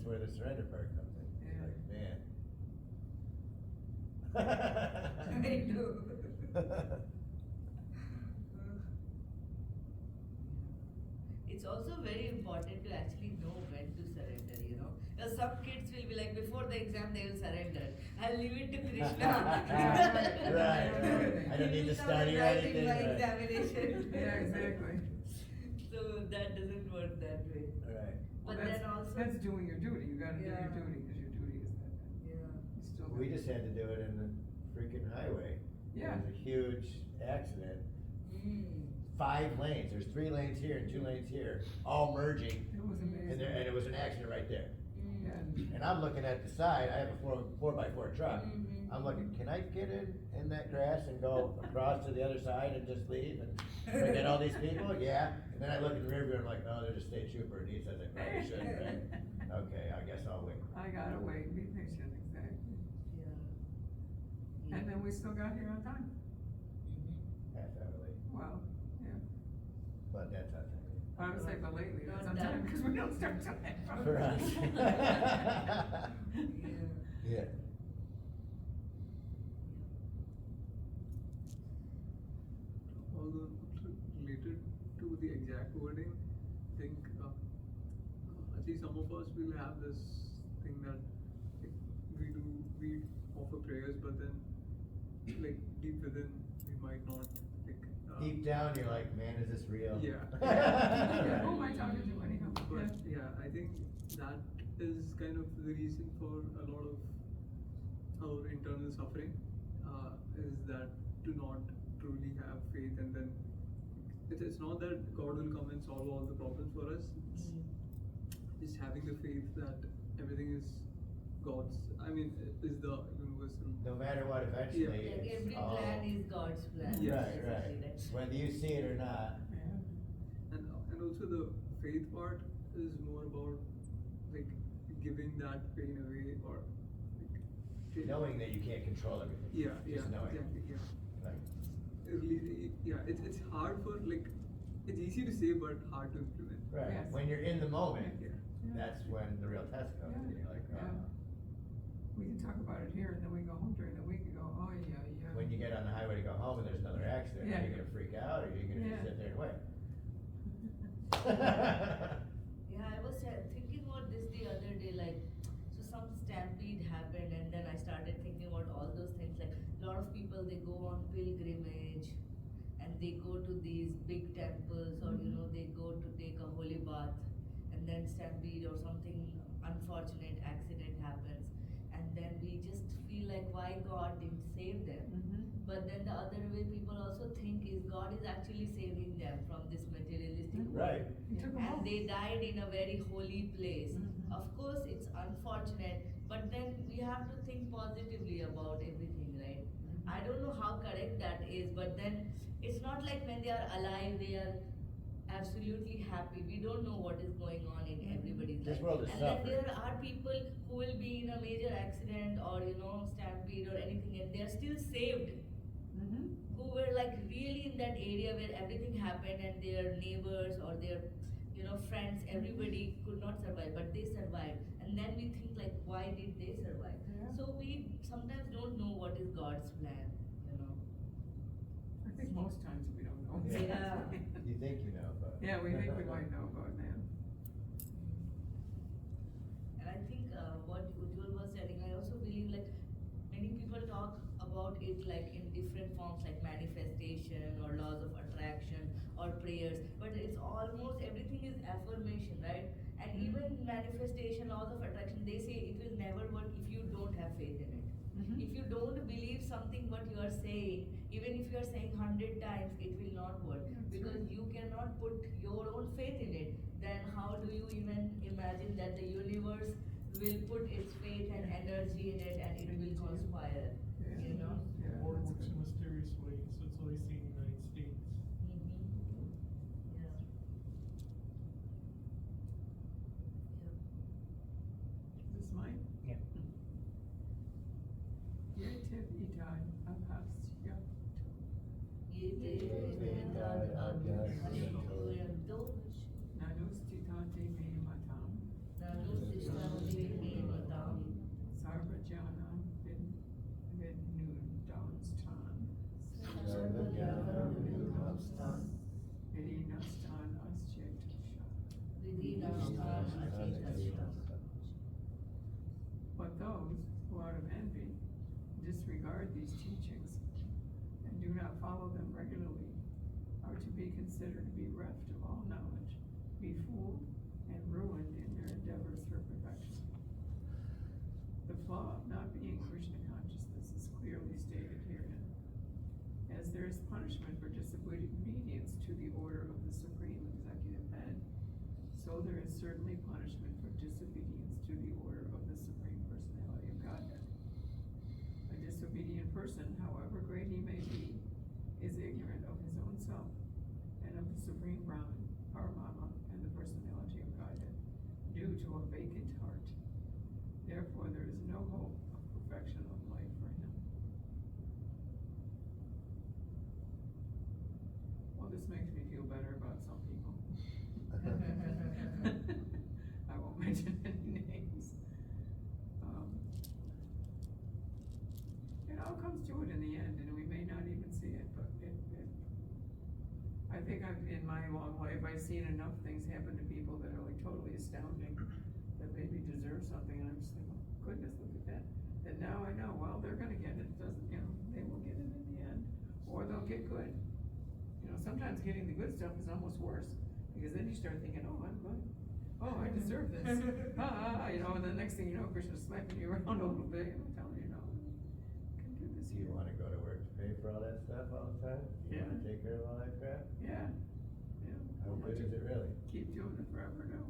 Speaker 2: that's where the surrender part comes in. It's
Speaker 3: Yeah.
Speaker 2: like, man.
Speaker 7: I know. It's also very important to actually know when to surrender, you know. Some kids will be like, before the exam, they will surrender. I'll leave it to Krishna.
Speaker 2: Right. I don't need to study or anything.
Speaker 7: My
Speaker 2: Right.
Speaker 7: examination.
Speaker 3: Yeah, exactly.
Speaker 7: So that doesn't work that way.
Speaker 2: Right.
Speaker 7: But
Speaker 3: Well,
Speaker 7: then also.
Speaker 3: That's doing your duty, you gotta do your
Speaker 7: Yeah.
Speaker 3: duty, cause your duty is that.
Speaker 7: Yeah.
Speaker 3: You still
Speaker 2: We
Speaker 3: gotta-
Speaker 2: just had to do it in the freaking highway.
Speaker 3: Yeah.
Speaker 2: It was a huge accident.
Speaker 7: Mm.
Speaker 2: 5 lanes, there's 3 lanes here and 2 lanes here, all merging,
Speaker 3: It was amazing.
Speaker 2: and it was an accident right there.
Speaker 7: Mm.
Speaker 3: Yeah.
Speaker 2: And I'm looking at the side, I have a 4x4 truck.
Speaker 7: Mhm.
Speaker 2: I'm looking, can I get in that grass and go across to the other side and just leave and forget all these people? Yeah. And then I look in the rear view and I'm like, oh, there's a state trooper, and he says I probably shouldn't, right? Okay, I guess I'll wait.
Speaker 3: I gotta wait, be patient, exactly.
Speaker 7: Yeah.
Speaker 3: And then we still got here on time.
Speaker 2: Half hour late,
Speaker 3: Well, yeah.
Speaker 2: but that's on time.
Speaker 3: I would say, but lately, that's
Speaker 7: Not
Speaker 3: on time,
Speaker 7: done.
Speaker 3: because we don't start till that.
Speaker 2: For us.
Speaker 7: Yeah.
Speaker 2: Yeah.
Speaker 11: Although related to the exact wording, I think at least some of us will have this thing that like, we offer prayers, but then like deep within we might not like.
Speaker 2: Deep down, you're like, man, is this real?
Speaker 11: Yeah.
Speaker 3: Yeah, who am I talking to anyhow?
Speaker 11: But yeah, I think that is kind of the reason for a lot of our internal suffering, is that to not truly have faith, and then it's not that God will come and solve all the problems for us. It's just having the faith that everything is God's. I mean, is the universal.
Speaker 2: No matter what, eventually,
Speaker 7: Like
Speaker 2: it's
Speaker 7: every
Speaker 2: all.
Speaker 7: plan is God's plan.
Speaker 11: Yeah.
Speaker 2: Right, right. Whether you see it or not.
Speaker 3: Yeah.
Speaker 11: And also the faith part is more about like giving that pain away, or like
Speaker 2: Knowing that you can't control everything.
Speaker 11: Yeah,
Speaker 2: Just
Speaker 11: yeah,
Speaker 2: knowing.
Speaker 11: exactly, yeah.
Speaker 2: Right.
Speaker 11: Yeah, it's hard for like, it's easy to say but hard to implement.
Speaker 2: Right.
Speaker 3: Yes.
Speaker 2: When you're in the moment,
Speaker 11: Yeah.
Speaker 2: that's when the real test comes.
Speaker 3: Yeah.
Speaker 2: And you're like,
Speaker 3: Yeah. We can talk about it here, and then we go home during the week and go, oh, yeah, yeah.
Speaker 2: When you get on the highway to go home and there's another accident,
Speaker 3: Yeah.
Speaker 2: are you gonna freak out, or are you gonna just
Speaker 3: Yeah.
Speaker 2: sit there and wait?
Speaker 7: Yeah, I was thinking about this the other day, like, so some stampede happened, and then I started thinking about all those things, like, a lot of people, they go on pilgrimage, and they go to these big temples, or, you know, they go to take a holy bath, and then stampede or something unfortunate accident happens, and then we just feel like, why God didn't save them?
Speaker 3: Mhm.
Speaker 7: But then the other way people also think is God is actually saving them from this materialistic world.
Speaker 2: Right.
Speaker 3: He took 'em
Speaker 7: And
Speaker 3: home.
Speaker 7: they died in a very holy place.
Speaker 3: Mhm.
Speaker 7: Of course, it's unfortunate, but then we have to think positively about everything, right?
Speaker 3: Mhm.
Speaker 7: I don't know how correct that is, but then it's not like when they are alive, they are absolutely happy. We don't know what is going on in everybody's
Speaker 2: This
Speaker 7: life.
Speaker 2: world is
Speaker 7: And then
Speaker 2: suffering.
Speaker 7: there are people who will be in a major accident or, you know, stampede or anything, and they are still saved.
Speaker 3: Mhm.
Speaker 7: Who were like really in that area where everything happened, and their neighbors or their, you know, friends, everybody could not survive, but they survived. And then we think like, why did they survive?
Speaker 3: Yeah.
Speaker 7: So we sometimes don't know what is God's plan, you know.
Speaker 3: I think most times we don't know.
Speaker 7: Yeah.
Speaker 2: You think you know, but.
Speaker 3: Yeah, we think we might know, but man.
Speaker 7: And I think what Ujjwal was telling, I also believe like many people talk about it like in different forms, like manifestation or laws of attraction or prayers, but it's almost everything is affirmation, right? And even manifestation, laws of attraction, they say it will never work if you don't have faith in it.
Speaker 3: Mhm.
Speaker 7: If you don't believe something what you are saying, even if you are saying 100 times, it will not work.
Speaker 3: That's
Speaker 7: Because
Speaker 3: right.
Speaker 7: you cannot put your own faith in it. Then how do you even imagine that the universe will put its faith and energy in it and it will conspire?
Speaker 3: Yeah.
Speaker 7: You know?
Speaker 3: Yeah,
Speaker 10: The world
Speaker 3: that's
Speaker 10: works in
Speaker 3: good.
Speaker 10: mysterious ways. That's what I see in the United States.
Speaker 7: Mm-hmm. Yeah.
Speaker 3: Is this mine?
Speaker 1: Yeah.
Speaker 3: Yetiv itai abhasya. Nanustitate me matam. follow them regularly are to be considered to be reft of all knowledge, be fooled and ruined in their endeavors for perfection. The flaw of not being Krishna consciousness is clearly stated herein. As there is punishment for disobedience to the order of the Supreme Executive Head, so there is certainly punishment for disobedience to the order of the Supreme Personality of Godhead. A disobedient person, however great he may be, is ignorant of his own self and of the Supreme Brahman, Paramama, and the Personality of Godhead, due to a vacant heart. Therefore, there is no hope of perfection of life for him. Well, this makes me feel better about some people. I won't mention any names. It all comes to it in the end, and we may not even see it, but I think in my long life, I've seen enough things happen to people that are like totally astounding, that maybe deserve something, and I'm just like, oh, goodness, look at that. And now I know, well, they're gonna get it, they will get it in the end, or they'll get good. Sometimes getting the good stuff is almost worse, because then you start thinking, oh, I'm good. Oh, I deserve this. And the next thing you know, Krishna's smacking you around a little bit, and telling you, no, you can do this
Speaker 2: Do you
Speaker 3: here.
Speaker 2: wanna go to work to pay for all that stuff all the time? Do you wanna take care of all that crap?
Speaker 3: Yeah.
Speaker 2: How good is it really?
Speaker 3: Keep doing it forever, no?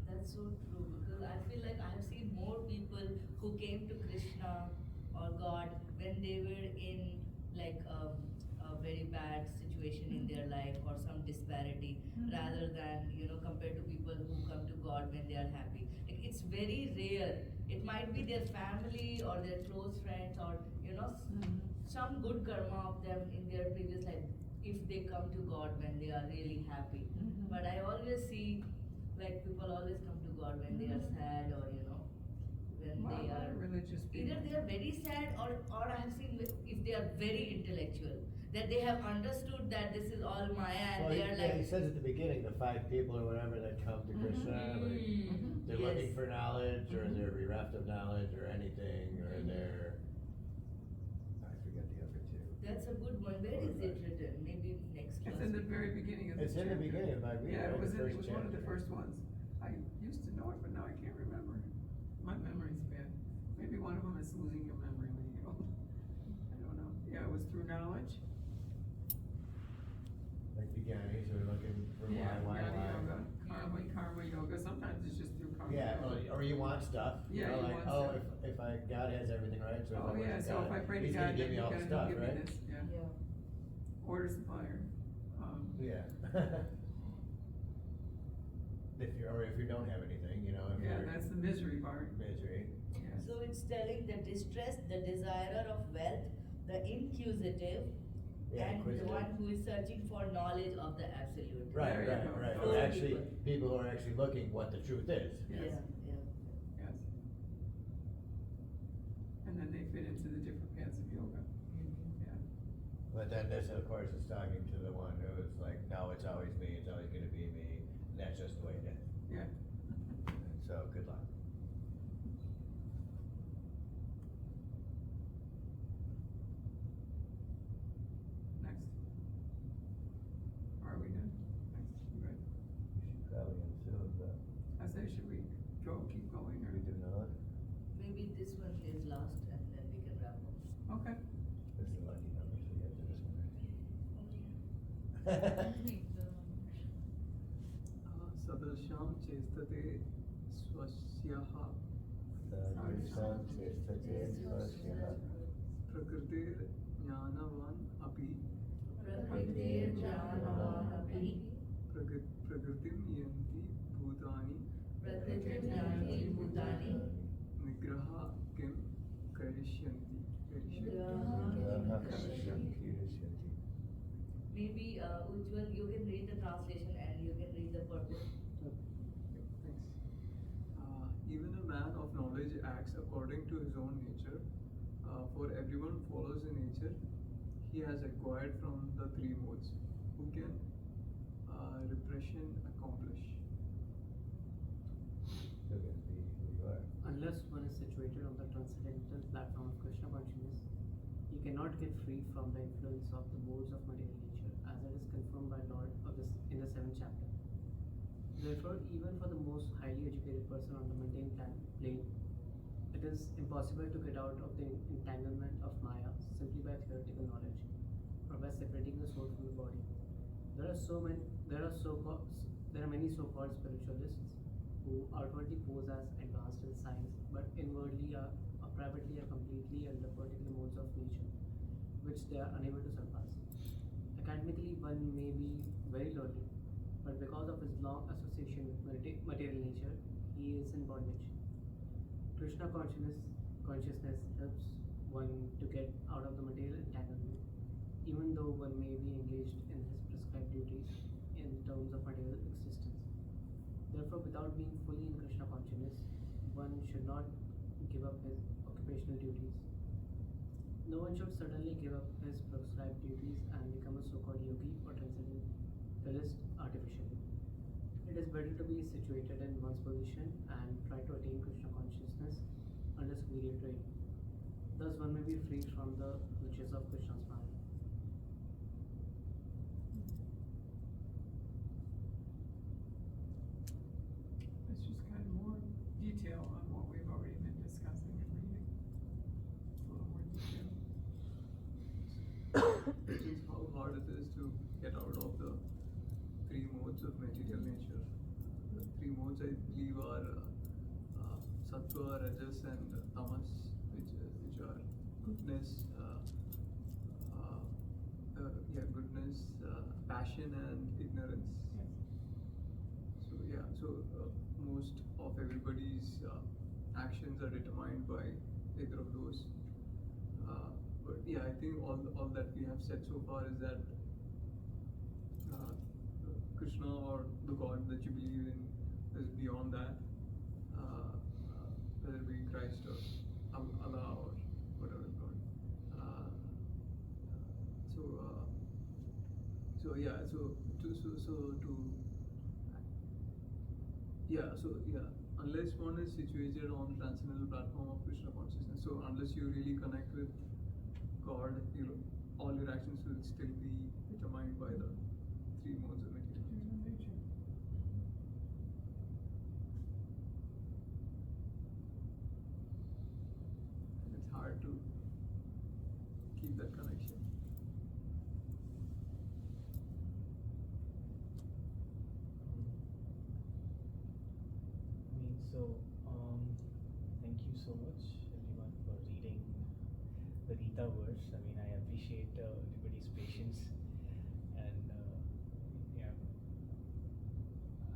Speaker 7: That's so true, because I feel like I have seen more people who came to Krishna or God when they were in like a very bad situation in their life or some disparity, rather than compared to people who come to God when they are happy. Like, it's very rare. It might be their family or their close friends or some good karma of them in their previous life, if they come to God when they are really happy. But I always see like people always come to God when they are sad, or when they are
Speaker 3: religious people.
Speaker 7: Either they are very sad, or I have seen if they are very intellectual, that they have understood that this is all Maya, and they are like.
Speaker 2: He says at the beginning, the 5 people or whatever that come to Krishna, they're looking for knowledge, or they're bereft of knowledge, or anything, or they're, I forget the other 2.
Speaker 7: That's a good one. Where is it written? Maybe next class.
Speaker 3: It's in the very beginning of the
Speaker 2: It's in the beginning of my reading.
Speaker 3: Yeah, it was
Speaker 2: the first
Speaker 3: one of the
Speaker 2: chapter.
Speaker 3: first ones. I used to know it, but now I can't remember. My memory's bad. Maybe one of them is losing your memory when you get old. I don't know. Yeah, it was through knowledge.
Speaker 2: Like the Gyanis who are looking for why.
Speaker 3: Yoga, karma yoga. Sometimes it's just through karma
Speaker 2: Yeah,
Speaker 3: yoga.
Speaker 2: or you want stuff.
Speaker 3: Yeah, you
Speaker 2: like,
Speaker 3: want stuff.
Speaker 2: if God has everything right, so
Speaker 3: Oh, yeah, so if I pray to
Speaker 2: he's
Speaker 3: God,
Speaker 2: gonna give me all the
Speaker 3: he'll
Speaker 2: stuff,
Speaker 3: give me
Speaker 2: right?
Speaker 3: this, yeah. Order supplier.
Speaker 2: Yeah. If you don't have anything, if
Speaker 3: Yeah,
Speaker 2: you're
Speaker 3: that's the misery part.
Speaker 2: misery.
Speaker 3: Yes.
Speaker 7: So it's telling the distressed, the desirer of wealth, the inquisitive,
Speaker 2: Yeah,
Speaker 7: and the
Speaker 2: inquisitive.
Speaker 7: one who is searching for knowledge of the absolute.
Speaker 2: Right,
Speaker 3: There you
Speaker 2: right,
Speaker 3: go.
Speaker 2: right.
Speaker 7: Those
Speaker 2: Or actually,
Speaker 7: people.
Speaker 2: people who are actually looking what the truth is.
Speaker 3: Yes.
Speaker 7: Yeah.
Speaker 3: Yes. And then they fit into the different paths of yoga. Yeah.
Speaker 2: But then this, of course, is talking to the one who's like, no, it's always me, it's always gonna be me, and that's just the way it is.
Speaker 3: Yeah.
Speaker 2: And so, good luck.
Speaker 3: Next. Are we good? Next, you good?
Speaker 2: We should probably end soon, but
Speaker 3: I say, should we keep going, or?
Speaker 2: we do not.
Speaker 7: Maybe this one is last, and then we can wrap up.
Speaker 3: Okay.
Speaker 2: This is a lucky number, so we get to this one.
Speaker 11: सदृशां चेष्टते स्वस्याः
Speaker 2: सदृशां चेष्टते स्वस्यः
Speaker 11: प्रकृतिर्ज्ञानवान् अपि
Speaker 7: प्रकृतिर्ज्ञानवानपि
Speaker 11: प्रकृतिं यन्ति भूतानि
Speaker 7: प्रकृतिर्ज्ञानि भूतानि
Speaker 11: निग्रह किं करिष्यन्ति
Speaker 7: Maybe Ujjwal, you can read the translation and you can read the purport.
Speaker 11: Thanks. Even a man of knowledge acts according to his own nature, for everyone follows a nature he has acquired from the 3 modes. Who can repression accomplish?
Speaker 2: Still gonna be who you are.
Speaker 12: Unless one is situated on the transcendental platform of Krishna consciousness, He cannot get free from the influence of the modes of material nature, as it is confirmed by Lord of this in the 7th chapter. Therefore, even for the most highly educated person on the mundane plane, it is impossible to get out of the entanglement of Maya simply by theoretical knowledge, or by separating the soul from the body. There are many so-called spiritualists who outwardly pose as advanced in science, but inwardly or privately are completely under particular modes of nature, which they are unable to surpass. Academically, one may be very learned, but because of his long association with material nature, he is in bondage. Krishna consciousness helps one to get out of the material entanglement, even though one may be engaged in his prescribed duties in terms of material existence. Therefore, without being fully in Krishna consciousness, one should not give up his occupational duties. No one should suddenly give up his prescribed duties and become a so-called yogi or transcendentalist artificially. It is better to be situated in one's position and try to attain Krishna consciousness under superior training. Thus, one may be freed from the riches of Krishna's Maya.
Speaker 3: It's just kind of more detail on what we've already been discussing and reading. It's a little more detail.
Speaker 11: Just how hard it is to get out of the three modes of material nature. The three modes I believe are sattva, rajas, and tamas, which are goodness, goodness, passion, and ignorance. Most of everybody's actions are determined by either of those. But yeah, I think all that we have said so far is that Krishna or the God that you believe in is beyond that, whether it be Christ or Allah or whatever God. Unless one is situated on the transcendental platform of Krishna consciousness, so unless you really connect with God, all your actions will still be determined by the three modes of material nature. And it's hard to keep that connection.
Speaker 1: Thank you so much everyone for reading the Gita verse. I appreciate everybody's patience, and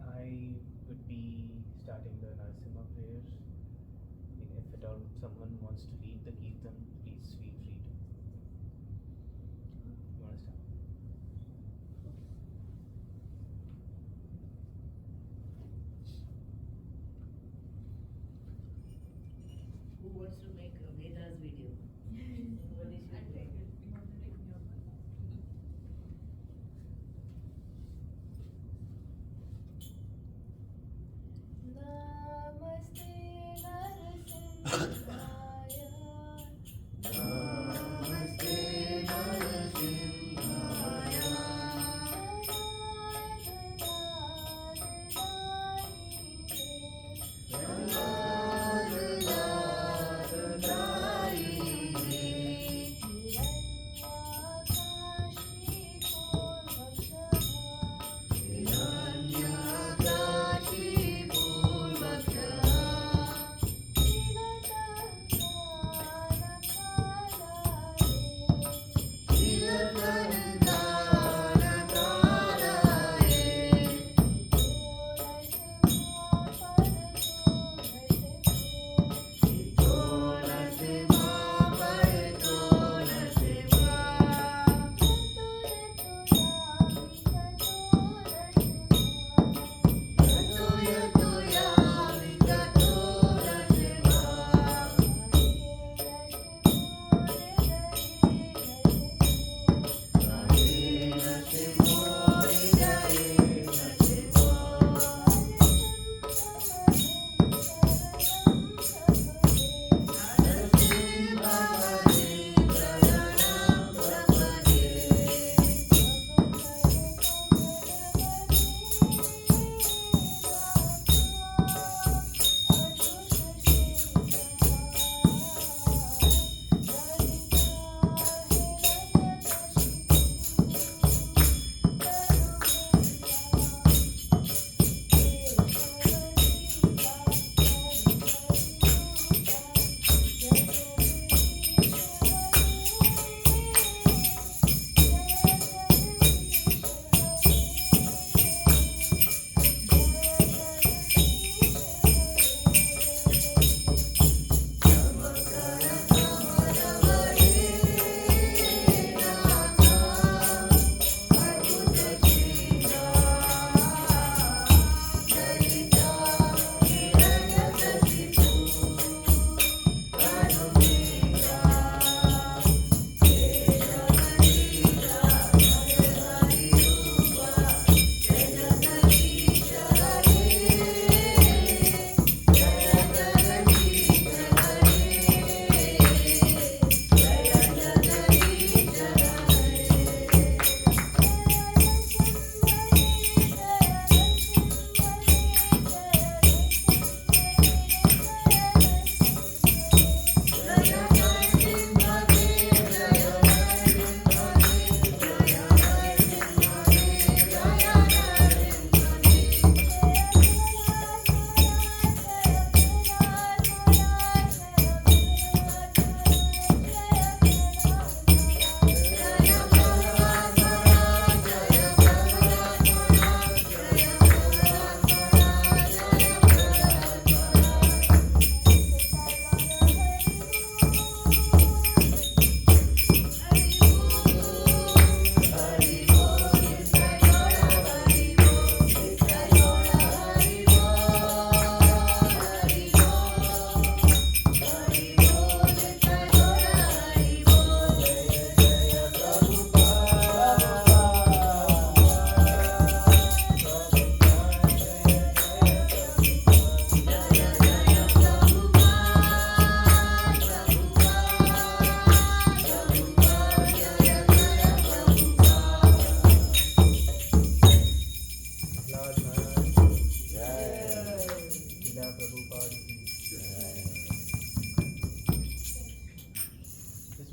Speaker 1: I would be starting the Narasimha prayers. If at all someone wants to lead the Kirtan, please feel free to. You want to start?
Speaker 7: Who wants to make a Vedas video? What is your name?
Speaker 6: Namaste Narasimhaya. Namaste Narasimhaya. Rana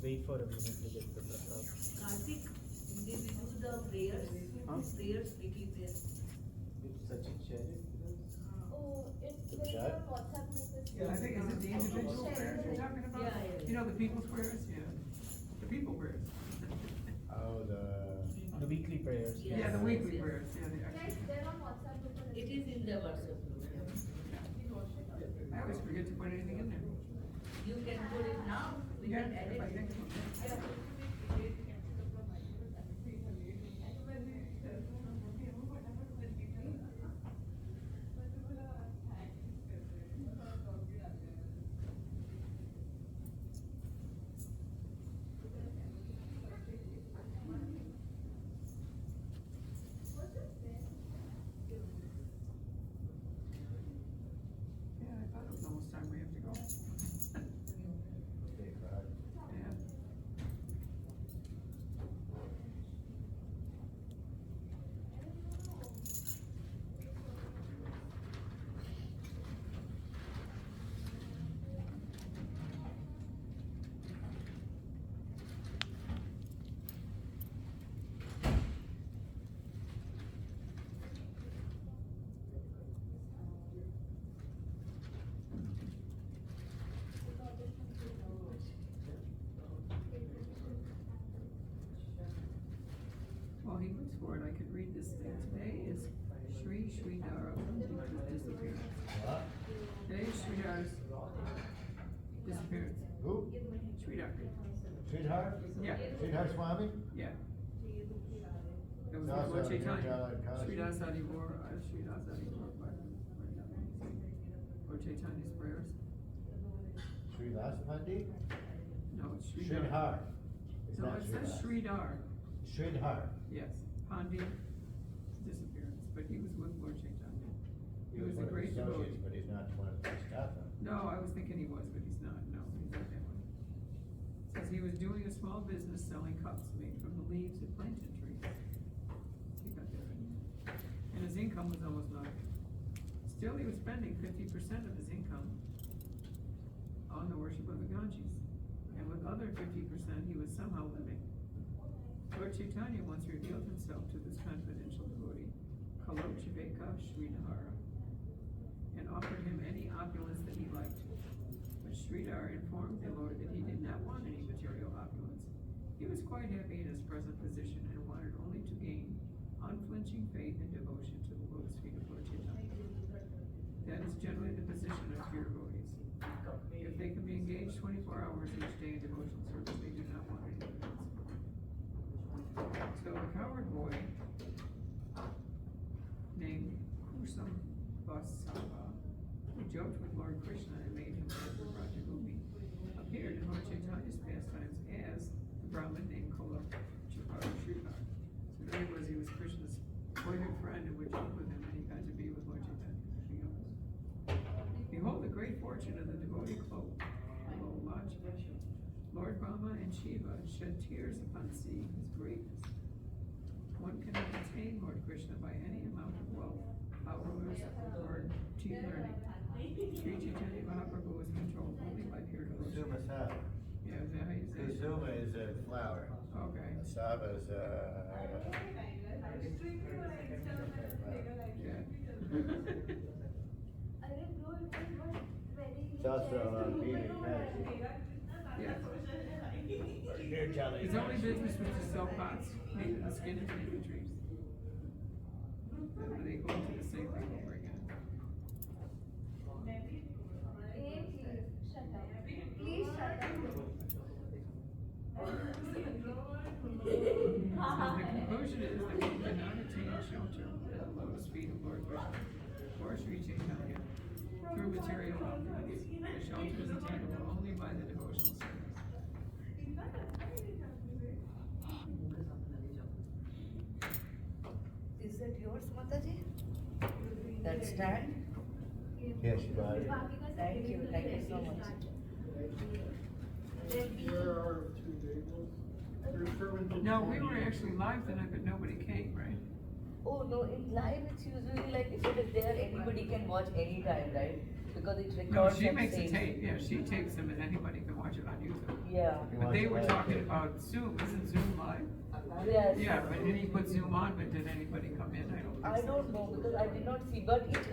Speaker 1: wait for a minute to get the
Speaker 7: Karthik, did we do the prayers?
Speaker 1: Huh?
Speaker 7: Prayers, weekly prayers.
Speaker 1: Did Sachin share it?
Speaker 6: Oh, it's
Speaker 2: The
Speaker 6: very
Speaker 2: chat?
Speaker 6: on WhatsApp group.
Speaker 3: Yeah, I think, is it the individual prayers you're talking about?
Speaker 7: Yeah, yeah.
Speaker 3: You know, the people's prayers, yeah, the people prayers.
Speaker 2: Oh,
Speaker 1: The weekly prayers.
Speaker 7: Yes.
Speaker 3: Yeah, the weekly
Speaker 7: yes.
Speaker 3: prayers, yeah, the
Speaker 6: Guys,
Speaker 3: actual.
Speaker 6: they're on WhatsApp group.
Speaker 7: It is in the WhatsApp group.
Speaker 3: I always forget to put anything in there.
Speaker 7: You can put it now, we
Speaker 3: Yeah,
Speaker 7: can edit
Speaker 3: by
Speaker 7: it.
Speaker 3: next month. Yeah, I thought it was almost time we have to go.
Speaker 2: okay, correct.
Speaker 3: Yeah. While he looks for it, I could read this thing. Today is Sri Sridhar disappearance.
Speaker 2: What?
Speaker 3: Today is Sridhar's disappearance.
Speaker 2: Who?
Speaker 3: Sridhar.
Speaker 2: Sridhar?
Speaker 3: Yeah.
Speaker 2: Sridhar Swami?
Speaker 3: Yeah. That was
Speaker 2: No,
Speaker 3: Lord
Speaker 2: sir,
Speaker 3: Chaitanya.
Speaker 2: Kashi.
Speaker 3: Sridhar Sadivor, Sridhar Sadivor, Lord Chaitanya's prayers.
Speaker 2: Sridhar Pandit?
Speaker 3: No, it's Sridhar.
Speaker 2: Sridhar. It's
Speaker 3: No,
Speaker 2: not
Speaker 3: it says Sridhar.
Speaker 2: Sridhar.
Speaker 3: Yes, Pandit disappearance, but he was with Lord Chaitanya.
Speaker 2: He
Speaker 3: He was
Speaker 2: one
Speaker 3: a
Speaker 2: of the
Speaker 3: great
Speaker 2: associates,
Speaker 3: devotee.
Speaker 2: but he's not one of the staff.
Speaker 3: No, I was thinking he was, but he's not. No, he's not that one. Says he was doing a small business selling cups made from the leaves of plantain trees. He got that right. And his income was almost nothing. Still, he was spending 50% of his income on the worship of the Ganges. And with other 50%, he was somehow living. Lord Chaitanya once revealed himself to this confidential devotee, Kalochaveka Sridhara, and offered him any opulence that he liked. But Sridhar informed the Lord that he did not want any material opulence. He was quite happy in his present position and wanted only to gain unflinching faith and devotion to the lotus feet of Lord Chaitanya. That is generally the position of pure devotees. If they can be engaged 24 hours each day in devotional service, they do not want any opulence. So a coward boy named Kusam Vasava, who joked with Lord Krishna and made him head of Rajagopal, appeared in Lord Chaitanya's pastimes as the Brahmin named Kola Sridhar. So there he was Krishna's boyhood friend and would joke with him, and he got to be with Lord Chaitanya. Behold the great fortune of the devotee cloak, Lord Brahma and Shiva shed tears upon seeing his greatness. One cannot attain Lord Krishna by any amount of wealth, followers, or deep learning. Sri Chaitanya Mahaprabhu is controlled only by pure devotion.
Speaker 2: Kusuma Sava.
Speaker 3: Yeah, is that how you say it?
Speaker 2: Kusuma is a flower.
Speaker 3: Okay.
Speaker 2: Sava is
Speaker 3: Yeah.
Speaker 6: I didn't know it was not very.
Speaker 2: It's also being
Speaker 3: Yes.
Speaker 2: Here, Charlie.
Speaker 3: His only business was to sell pots made of the skin of banana trees. And they go into the same thing over again.
Speaker 6: Hey, please, shut up. Please shut up.
Speaker 3: So the conclusion is that we cannot attain shelter at the lotus feet of Lord Krishna or Sri Chaitanya through material opulence. The shelter is attainable only by the devotional service.
Speaker 7: Is that yours, Mataji? That stand?
Speaker 2: Yes, you got it.
Speaker 7: Thank you so much.
Speaker 3: No, we were actually live tonight, but nobody came, right?
Speaker 7: Oh no, in live it's usually like if it is there, anybody can watch anytime, right? because it
Speaker 3: No,
Speaker 7: records
Speaker 3: she
Speaker 7: and
Speaker 3: makes a
Speaker 7: saves.
Speaker 3: tape, yeah, she tapes them and anybody can watch it on YouTube.
Speaker 7: Yeah.
Speaker 3: But they were talking about Zoom, isn't Zoom live?
Speaker 7: Yes.
Speaker 3: Yeah, but then you put Zoom on, but did anybody come in?
Speaker 7: I don't know because I did not see, but it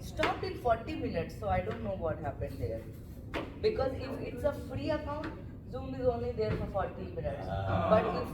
Speaker 7: stopped in 40 minutes, so I don't know what happened there. Because if it's a free account, Zoom is only there for 40 minutes. But if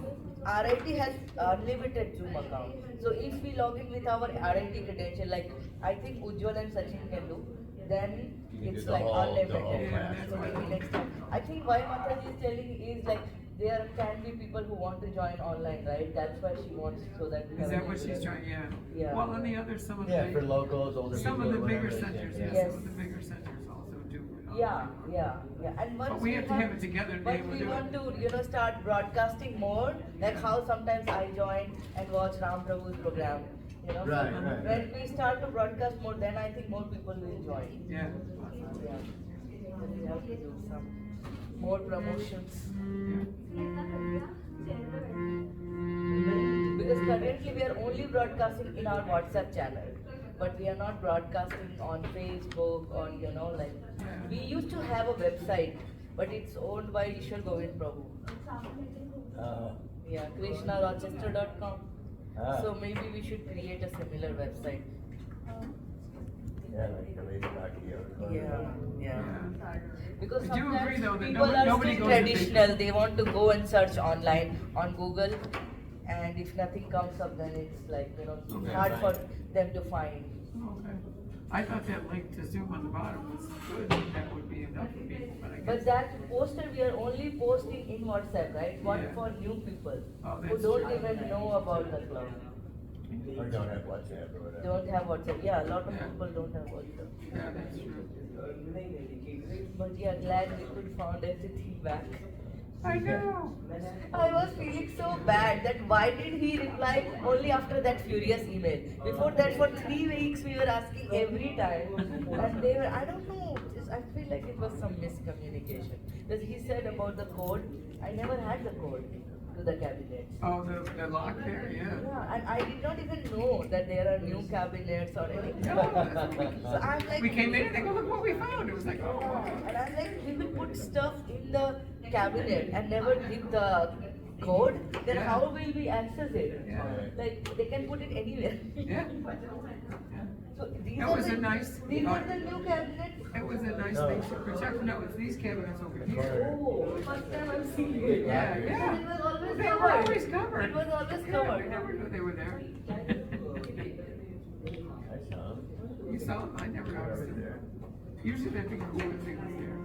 Speaker 7: RIT has unlimited Zoom account, so if we log in with our RIT credential, like I think Ujjwal and Sachin can do, then
Speaker 2: You can
Speaker 7: it's
Speaker 2: do the
Speaker 7: like
Speaker 2: whole
Speaker 7: unlimited.
Speaker 2: class.
Speaker 7: So maybe next time. I think why Mataji is telling is like there can be people who want to join online, right? That's why she wants so that we
Speaker 3: Is
Speaker 7: have
Speaker 3: that
Speaker 7: a
Speaker 3: what she's
Speaker 7: regular-
Speaker 3: trying, yeah?
Speaker 7: Yeah.
Speaker 3: Well, on the other, some of the.
Speaker 2: Yeah, for locals, older
Speaker 3: Some of
Speaker 2: people,
Speaker 3: the bigger
Speaker 2: whatever,
Speaker 3: centers,
Speaker 2: yeah.
Speaker 3: yeah,
Speaker 7: Yes.
Speaker 3: some of the bigger centers also do.
Speaker 7: Yeah, yeah, yeah. And once
Speaker 3: But we have to have it together and be
Speaker 7: but
Speaker 3: able to
Speaker 7: we
Speaker 3: do
Speaker 7: want
Speaker 3: it.
Speaker 7: to, start broadcasting more, like
Speaker 3: Yeah.
Speaker 7: how sometimes I join and watch Ram Prabhu's program.
Speaker 2: Right, right,
Speaker 7: When
Speaker 2: right.
Speaker 7: we start to broadcast more, then I think more people will join.
Speaker 3: Yeah.
Speaker 7: Yeah. Then we have to do some more promotions. Because currently we are only broadcasting in our WhatsApp channel, but we are not broadcasting on Facebook or like we used to have a website, but it's owned by Ishwar Govind Prabhu. Yeah, KrishnaRochester.com. So maybe we should create a similar website.
Speaker 2: Yeah, like the lady bhakti or.
Speaker 7: Yeah. Because
Speaker 3: I do
Speaker 7: sometimes
Speaker 3: agree, though, that
Speaker 7: people are
Speaker 3: nobody
Speaker 7: still
Speaker 3: goes to
Speaker 7: traditional. They want to go and search online on Google, and if nothing comes up, then it's like
Speaker 3: Okay.
Speaker 7: hard for them to find.
Speaker 3: Okay. I thought that link to Zoom on the bottom was good, that would be enough for me, but I
Speaker 7: But
Speaker 3: guess.
Speaker 7: that poster we are only posting in WhatsApp, right? One
Speaker 3: Yeah.
Speaker 7: for new people
Speaker 3: Oh,
Speaker 7: who
Speaker 3: that's
Speaker 7: don't
Speaker 3: true.
Speaker 7: even know about the club.
Speaker 2: Or don't have WhatsApp or whatever.
Speaker 7: Don't have WhatsApp. Yeah, a lot of
Speaker 3: Yeah.
Speaker 7: people don't have WhatsApp.
Speaker 3: Yeah, that's true.
Speaker 7: But yeah, glad we could found everything back.
Speaker 3: I know.
Speaker 7: I was feeling so bad that why did he reply only after that furious email? Before that, for 3 weeks we were asking every time, and they were, I don't know, I feel like it was some miscommunication. Because he said about the code, I never had the code to the cabinets.
Speaker 3: Oh, the lock there, yeah.
Speaker 7: Yeah, and I did not even know that there are new cabinets or anything. So I'm like,
Speaker 3: We came in and they go, look what we found. It was like, oh.
Speaker 7: and I'm like, we will put stuff in the cabinet and never give the code, then
Speaker 3: Yeah.
Speaker 7: how will we access it?
Speaker 3: Yeah.
Speaker 7: Like, they can put it anywhere.
Speaker 3: Yeah.
Speaker 7: So these
Speaker 3: That
Speaker 7: are
Speaker 3: was
Speaker 7: the,
Speaker 3: a nice.
Speaker 7: These are the new cabinets.
Speaker 3: It was a nice
Speaker 2: No.
Speaker 3: thing to protect. No, it's these cabinets over here.
Speaker 7: Oh, first time I'm seeing it.
Speaker 3: Yeah,
Speaker 7: But
Speaker 3: yeah.
Speaker 7: it was always
Speaker 3: They
Speaker 7: covered.
Speaker 3: were always covered.
Speaker 7: It was always
Speaker 3: Yeah, I
Speaker 7: covered.
Speaker 3: never knew they were there.
Speaker 2: I saw 'em.
Speaker 3: You saw them? I never
Speaker 2: They're
Speaker 3: noticed
Speaker 2: always
Speaker 3: them.
Speaker 2: there.
Speaker 3: Usually they think the woman thing was there.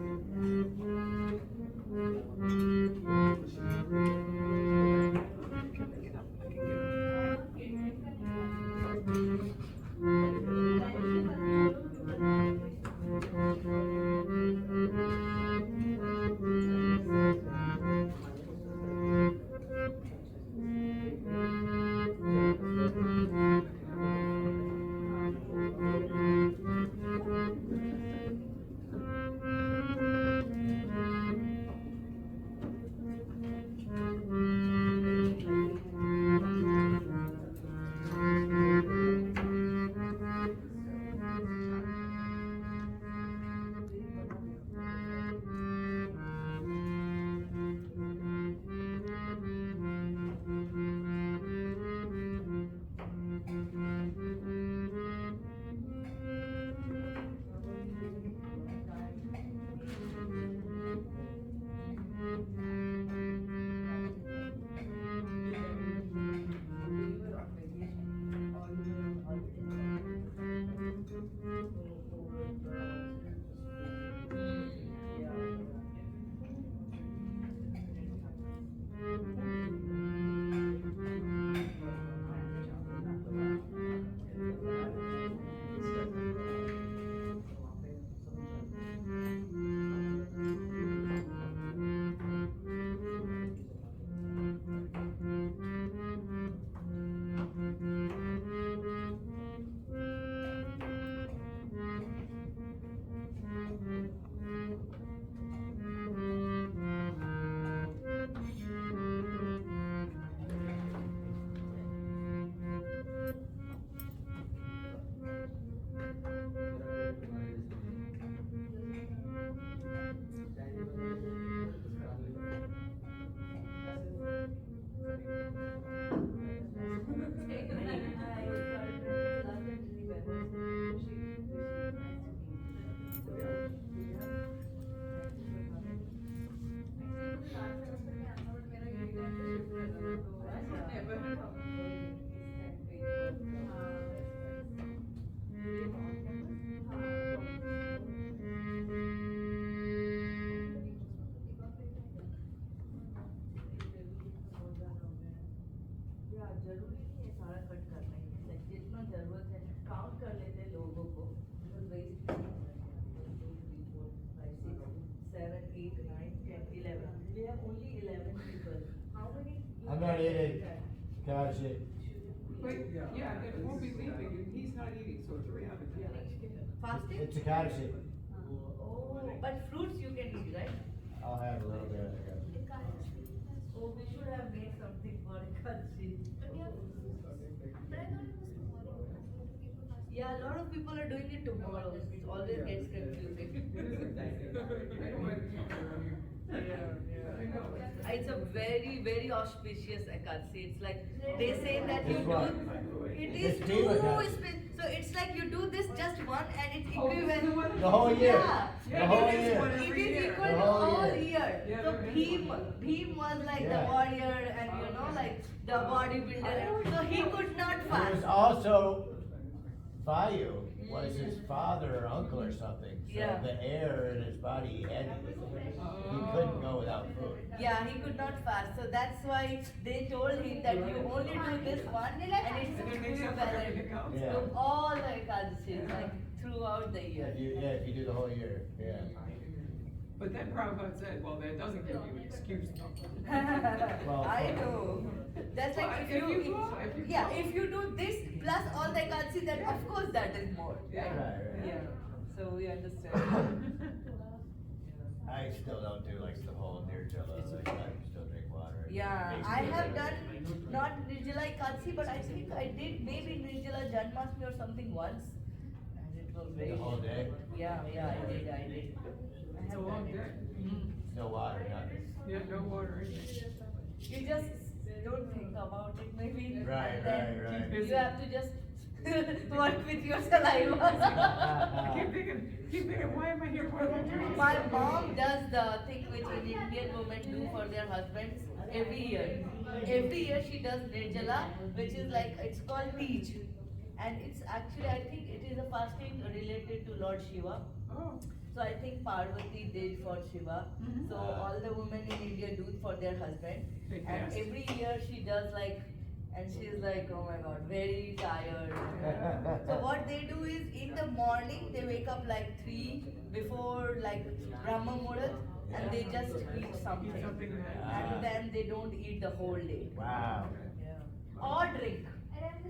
Speaker 7: We have only 11 people. How many?
Speaker 2: I'm not eating. Kashi.
Speaker 3: But, yeah, that won't be leaving, he's not eating, so it's a reality.
Speaker 7: Fasting?
Speaker 2: It's a Kashi.
Speaker 7: Oh, but fruits you can eat, right?
Speaker 2: I'll have a little bit.
Speaker 7: Oh, we should have made something for Ekadashi. Yeah, a lot of people are doing it tomorrow. It always gets confusing. It's a very, very auspicious Ekadashi. It's like they say that you
Speaker 2: This
Speaker 7: do.
Speaker 2: one.
Speaker 7: It
Speaker 2: This
Speaker 7: is
Speaker 2: team
Speaker 7: too
Speaker 2: Ekadashi.
Speaker 7: so it's like you do this just one and it's equivalent.
Speaker 2: The whole year.
Speaker 7: Yeah.
Speaker 2: The whole
Speaker 7: It is-
Speaker 2: year.
Speaker 7: It is equal
Speaker 2: The
Speaker 7: to
Speaker 2: whole
Speaker 7: all
Speaker 2: year.
Speaker 7: year.
Speaker 3: Yeah,
Speaker 7: So
Speaker 3: there is
Speaker 7: Bhim was like the
Speaker 2: Yeah.
Speaker 7: warrior and like the bodybuilder. So he could not
Speaker 2: There's
Speaker 7: fast.
Speaker 2: also Vayu was his father or uncle or something. So
Speaker 7: Yeah.
Speaker 2: the air in his body, he couldn't go without food.
Speaker 7: Yeah, he could not fast. So that's why they told him that you only do this one and it's equivalent
Speaker 2: Yeah.
Speaker 7: to all the Ekadashis, like throughout the year.
Speaker 2: If you do the whole year, yeah.
Speaker 3: But then Prabhupada said, well, that doesn't give you an excuse.
Speaker 2: Well,
Speaker 7: I know. That's like
Speaker 3: Well,
Speaker 7: if
Speaker 3: if
Speaker 7: you,
Speaker 3: you go- if you
Speaker 7: yeah,
Speaker 3: go-
Speaker 7: if you do this plus all the Ekadashi, then of course that is more.
Speaker 3: Yeah.
Speaker 2: Right.
Speaker 7: Yeah. So we understand.
Speaker 2: I still don't do like the whole Nirjala, like I still drink water.
Speaker 7: Yeah,
Speaker 2: Makes
Speaker 7: I
Speaker 2: me
Speaker 7: have
Speaker 2: feel
Speaker 7: done
Speaker 2: better.
Speaker 7: not Nirjala Ekadashi, but I think I did maybe Nirjala Janmashtami or something once, and it was very.
Speaker 2: The whole day?
Speaker 7: Yeah, I did. I have
Speaker 3: It's a
Speaker 7: done
Speaker 3: long
Speaker 7: it.
Speaker 3: day.
Speaker 2: No water, nothing.
Speaker 3: Yeah, no water, anything.
Speaker 7: You just don't think about it, maybe.
Speaker 2: Right,
Speaker 7: and then
Speaker 2: right.
Speaker 7: You have to just work with your saliva.
Speaker 3: I keep thinking, why am I here? Why am I doing
Speaker 7: My mom does the thing which Indian women do for their husbands every year. Every year she does Nirjala, which is like, it's called Teej. And it's actually, I think it is a fasting related to Lord Shiva.
Speaker 3: Oh.
Speaker 7: So I think Parvati did for Shiva.
Speaker 3: Mhm.
Speaker 7: So all the women in India do it for their husband.
Speaker 3: They
Speaker 7: And
Speaker 3: fast.
Speaker 7: every year she does like, and she's like, oh my god, very tired. So what they do is in the morning they wake up like 3 before like Brahma Muhurat and they just eat something.
Speaker 3: Eat something that-
Speaker 7: And then they don't eat the whole day.
Speaker 2: Wow.
Speaker 7: Yeah. Or drink.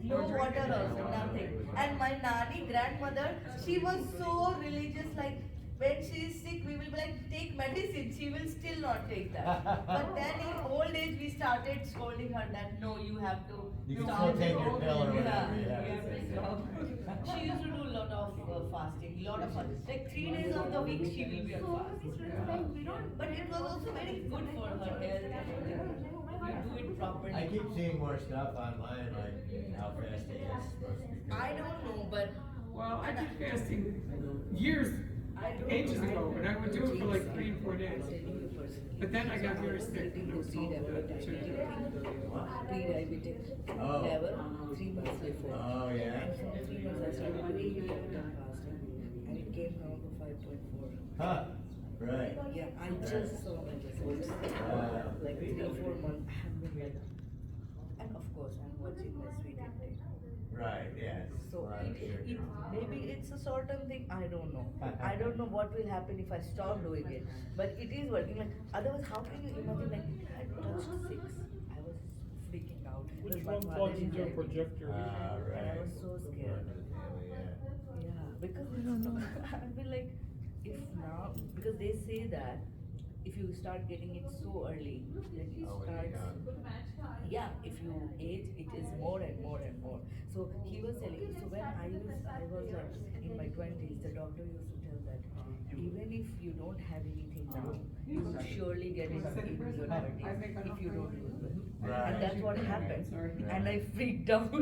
Speaker 7: No water also, nothing. And my nani, grandmother, she was so religious, like when she is sick, we will be like, take medicine, she will still not take that. But then in old age, we started scolding her that, no, you have to
Speaker 2: You can
Speaker 7: stop.
Speaker 2: still take your pill or whatever,
Speaker 7: Yeah,
Speaker 2: yeah.
Speaker 7: you have to stop. She used to do a lot of fasting, lot of fasting. Like 3 days of the week, she will be on fast. But it was also very good for her health. You do it properly.
Speaker 2: I keep seeing more stuff online, like how fasting is supposed to be.
Speaker 7: I don't know, but
Speaker 3: Well, I did fasting years, ages ago, and I would do it for like 3 and 4 days. But then I got very sick. and it was all
Speaker 7: pre-diabetic
Speaker 2: Oh.
Speaker 7: level 3 months before.
Speaker 2: Oh, yeah?
Speaker 7: And from 3 months I started doing intermittent fasting and it came down to 5.4.
Speaker 2: Huh, right.
Speaker 7: Yeah, I just saw my results.
Speaker 2: Wow.
Speaker 7: Like 3 or 4 months I have been like, and of course I'm watching my sweet intake.
Speaker 2: Right, yes.
Speaker 7: So
Speaker 2: Well,
Speaker 7: it, maybe it's a certain thing, I don't know. I don't know what will happen if I stop doing it. But it is working. Like otherwise, how can you imagine? Like I touched 6, I was freaking out.
Speaker 10: Which
Speaker 7: Because my
Speaker 10: one
Speaker 7: father
Speaker 10: plugs
Speaker 7: is
Speaker 10: into a
Speaker 7: diabetic.
Speaker 10: projector?
Speaker 7: And I
Speaker 2: right.
Speaker 7: was so scared. Yeah, because I've been like, if now, because they say that if you start getting it so early, then it
Speaker 2: Oh, when
Speaker 7: starts.
Speaker 2: you're young.
Speaker 7: Yeah, if you age, it is more and more and more. So he was telling me, so when I was like in my 20s, the doctor used to tell that even if you don't have anything now, you will surely get it in your 30s if you don't lose weight.
Speaker 2: Right.
Speaker 7: And that's what happened.
Speaker 2: Right.
Speaker 7: And I freaked out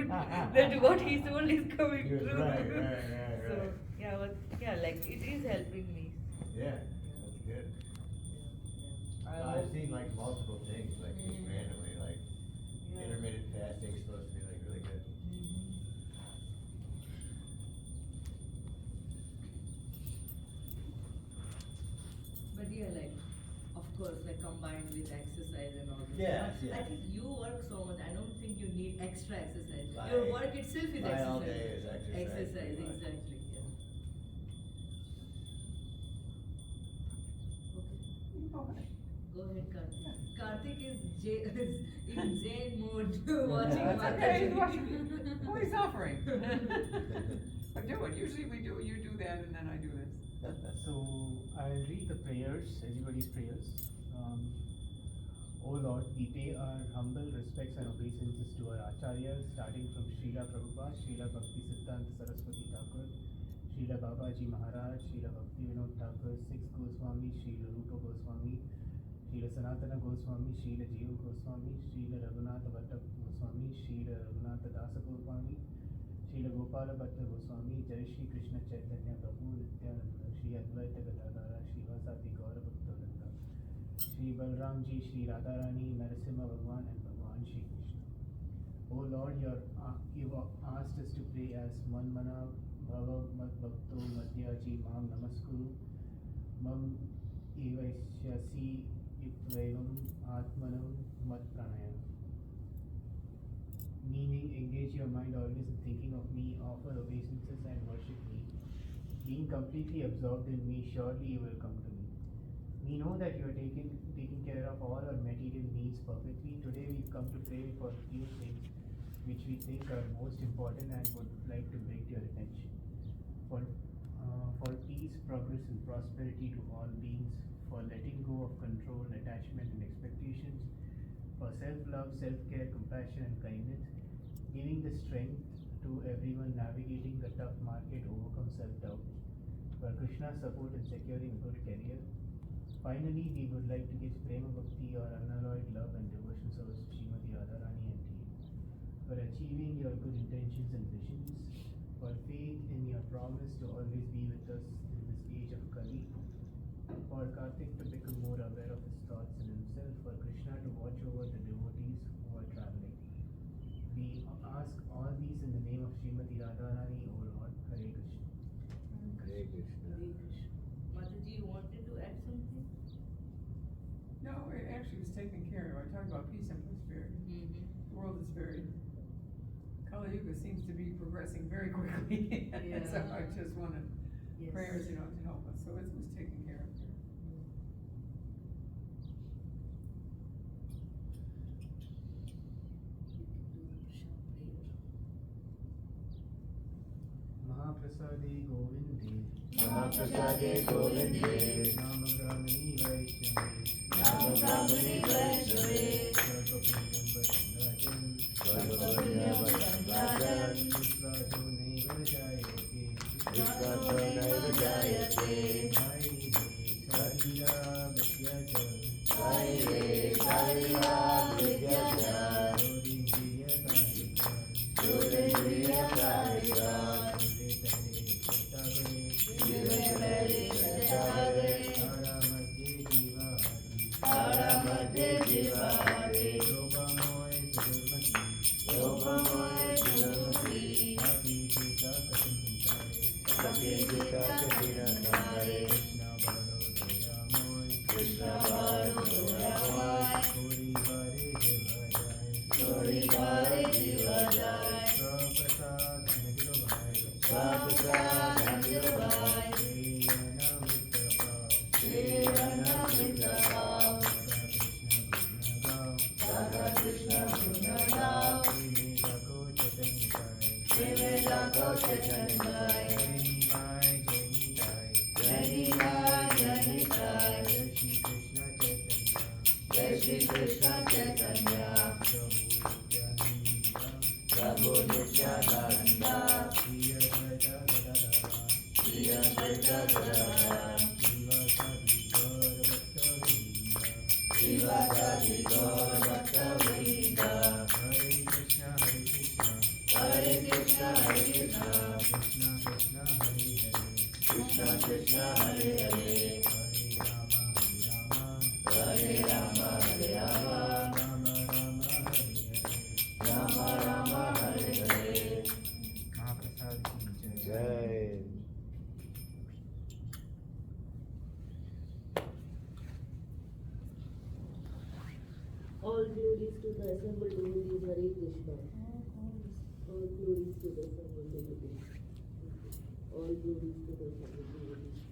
Speaker 7: that what he told is coming
Speaker 2: Yes,
Speaker 7: true.
Speaker 2: right.
Speaker 7: So yeah, but yeah, like it is helping me.
Speaker 2: Yeah, that's good. I've seen like multiple things, like just randomly, like intermittent fasting is supposed to be like really good.
Speaker 7: But yeah, like, of course, like combined with exercise and all this.
Speaker 2: Yes,
Speaker 7: I
Speaker 2: yes.
Speaker 7: think you work so much, I don't think you need extra exercise.
Speaker 2: My-
Speaker 7: Your work itself is
Speaker 2: my
Speaker 7: exercise.
Speaker 2: all day is exercise,
Speaker 7: Exercise,
Speaker 2: pretty much.
Speaker 7: exactly, yeah. Okay.
Speaker 3: Go ahead.
Speaker 7: Go ahead, Karthik. Karthik is in Zen mode watching
Speaker 3: That's okay, he's
Speaker 7: Mataji.
Speaker 3: watching, well, he's offering. But do it, usually you do that and then I do this.
Speaker 1: So I'll read the prayers, everybody's prayers. O Lord, we pay our humble respects and obeisances to our acharyas, starting from Srila Prabhupada, Srila Bhakti Siddhanta Saraswati Thakur, Srila Babaji Maharaj, Srila Bhakti Vinod Thakur, Sixth Goswami, Srila Rupa Goswami, Srila Sanatana Goswami, Srila Jiva Goswami, Srila Raghunatha Bhatta Goswami, Srila Raghunatha Dasa Goswami, Srila Gopala Bhatta Goswami, Jai Shri Krishna Chaitanya Prabhu Nityananda, Shri Advaita Gadadhara, Shri Vasati Gaura Bhaktavinda, Shri Balramji, Shri Radharani, Narasimha Bhagwan and Bhagwan Shri Krishna. O Lord, you asked us to pray as Manmana Bhava Mad Bhakto Madhyaji Mam Namaskuru Mam Evaishyasi Ipvevam Atmanam Mat Pranayam. Meaning, engage your mind always in thinking of me, offer obeisances and worship me. Being completely absorbed in me, surely you will come to me. We know that you are taking care of all our material needs perfectly. Today we've come to pray for a few things which we think are most important and would like to bring to your attention. For peace, progress and prosperity to all beings, for letting go of control, attachment and expectations, for self-love, self-care, compassion and kindness, giving the strength to everyone navigating the tough market, overcome self-doubt, for Krishna's support in securing a good career. Finally, we would like to give Prema Bhakti or unalloyed love and devotion service to Srimati Radharani and team, for achieving your good intentions and visions, for faith in your promise to always be with us in this age of Kali, for Karthik to become more aware of his thoughts and himself, for Krishna to watch over the devotees who are traveling. We ask all these in the name of Srimati Radharani, O Lord. Hare Krishna.
Speaker 2: Hare Krishna.
Speaker 7: Hare Krishna. Mataji, you wanted to add something?
Speaker 3: No, it actually was taken care of. I talked about peace and prosperity.
Speaker 7: Mm-hmm.
Speaker 3: The world is very, Kali Yuga seems to be progressing very quickly.
Speaker 7: Yeah.
Speaker 3: So I just wanted
Speaker 7: Yes.
Speaker 3: prayers, to help us. So it was taken care of here.
Speaker 1: Mahaprasade Govinde,
Speaker 2: Mahaprasade Govinde,
Speaker 1: Namagramani Vaishnave,
Speaker 2: Namagramani Vaishnave,
Speaker 1: Sarvapunyam
Speaker 2: Sarvapunyam
Speaker 1: Vishvaso Naiva Jayate,
Speaker 2: Vishvaso Naiva Jayate,
Speaker 1: Sarira Vidyaja,
Speaker 2: Vaire Sarira Vidyaja,
Speaker 1: Yodindriya Sahika,
Speaker 2: Jire Jire Jatare,
Speaker 1: Tara Madhye Jivahati,
Speaker 2: Tara Madhye Jivahati,
Speaker 1: Lobamoy Sudurmati,
Speaker 2: Lopamoy Sudurmati,
Speaker 1: Adi Sita Katam Sankare,
Speaker 2: Sakhi Jita Kathira Sankare,
Speaker 1: Krishna Bhadoyamoy,
Speaker 2: Krishna Bhadoyamoy,
Speaker 1: Kori Vare Jivajay,
Speaker 2: Kori Vare Jivajay,
Speaker 1: Swaprasad Anagirubhai,
Speaker 2: Swaprasad Anagirubhai,
Speaker 1: Shri Anamrita
Speaker 2: Radha Krishna Gunagao,
Speaker 1: Shri
Speaker 2: Vedako Chaitanya,
Speaker 1: Jai
Speaker 2: Jai Jai Shri Krishna Chaitanya, Prabhu Nityananda, Shri Advaita Gadadhara, Shivasadi Gaura Bhaktavinda,
Speaker 1: Hare Krishna, Hare Krishna,
Speaker 2: Krishna
Speaker 1: Krishna Krishna, Hare Hare,
Speaker 2: Krishna Hare Hare,
Speaker 1: Hare Rama, Hare Rama,
Speaker 2: Rama Rama Hare Hare.
Speaker 1: Mahaprasad ki jai.
Speaker 2: Jai.
Speaker 13: All glories to the assembled devotees, Hare Krishna. All glories to the assembled devotees. All glories to the assembled devotees.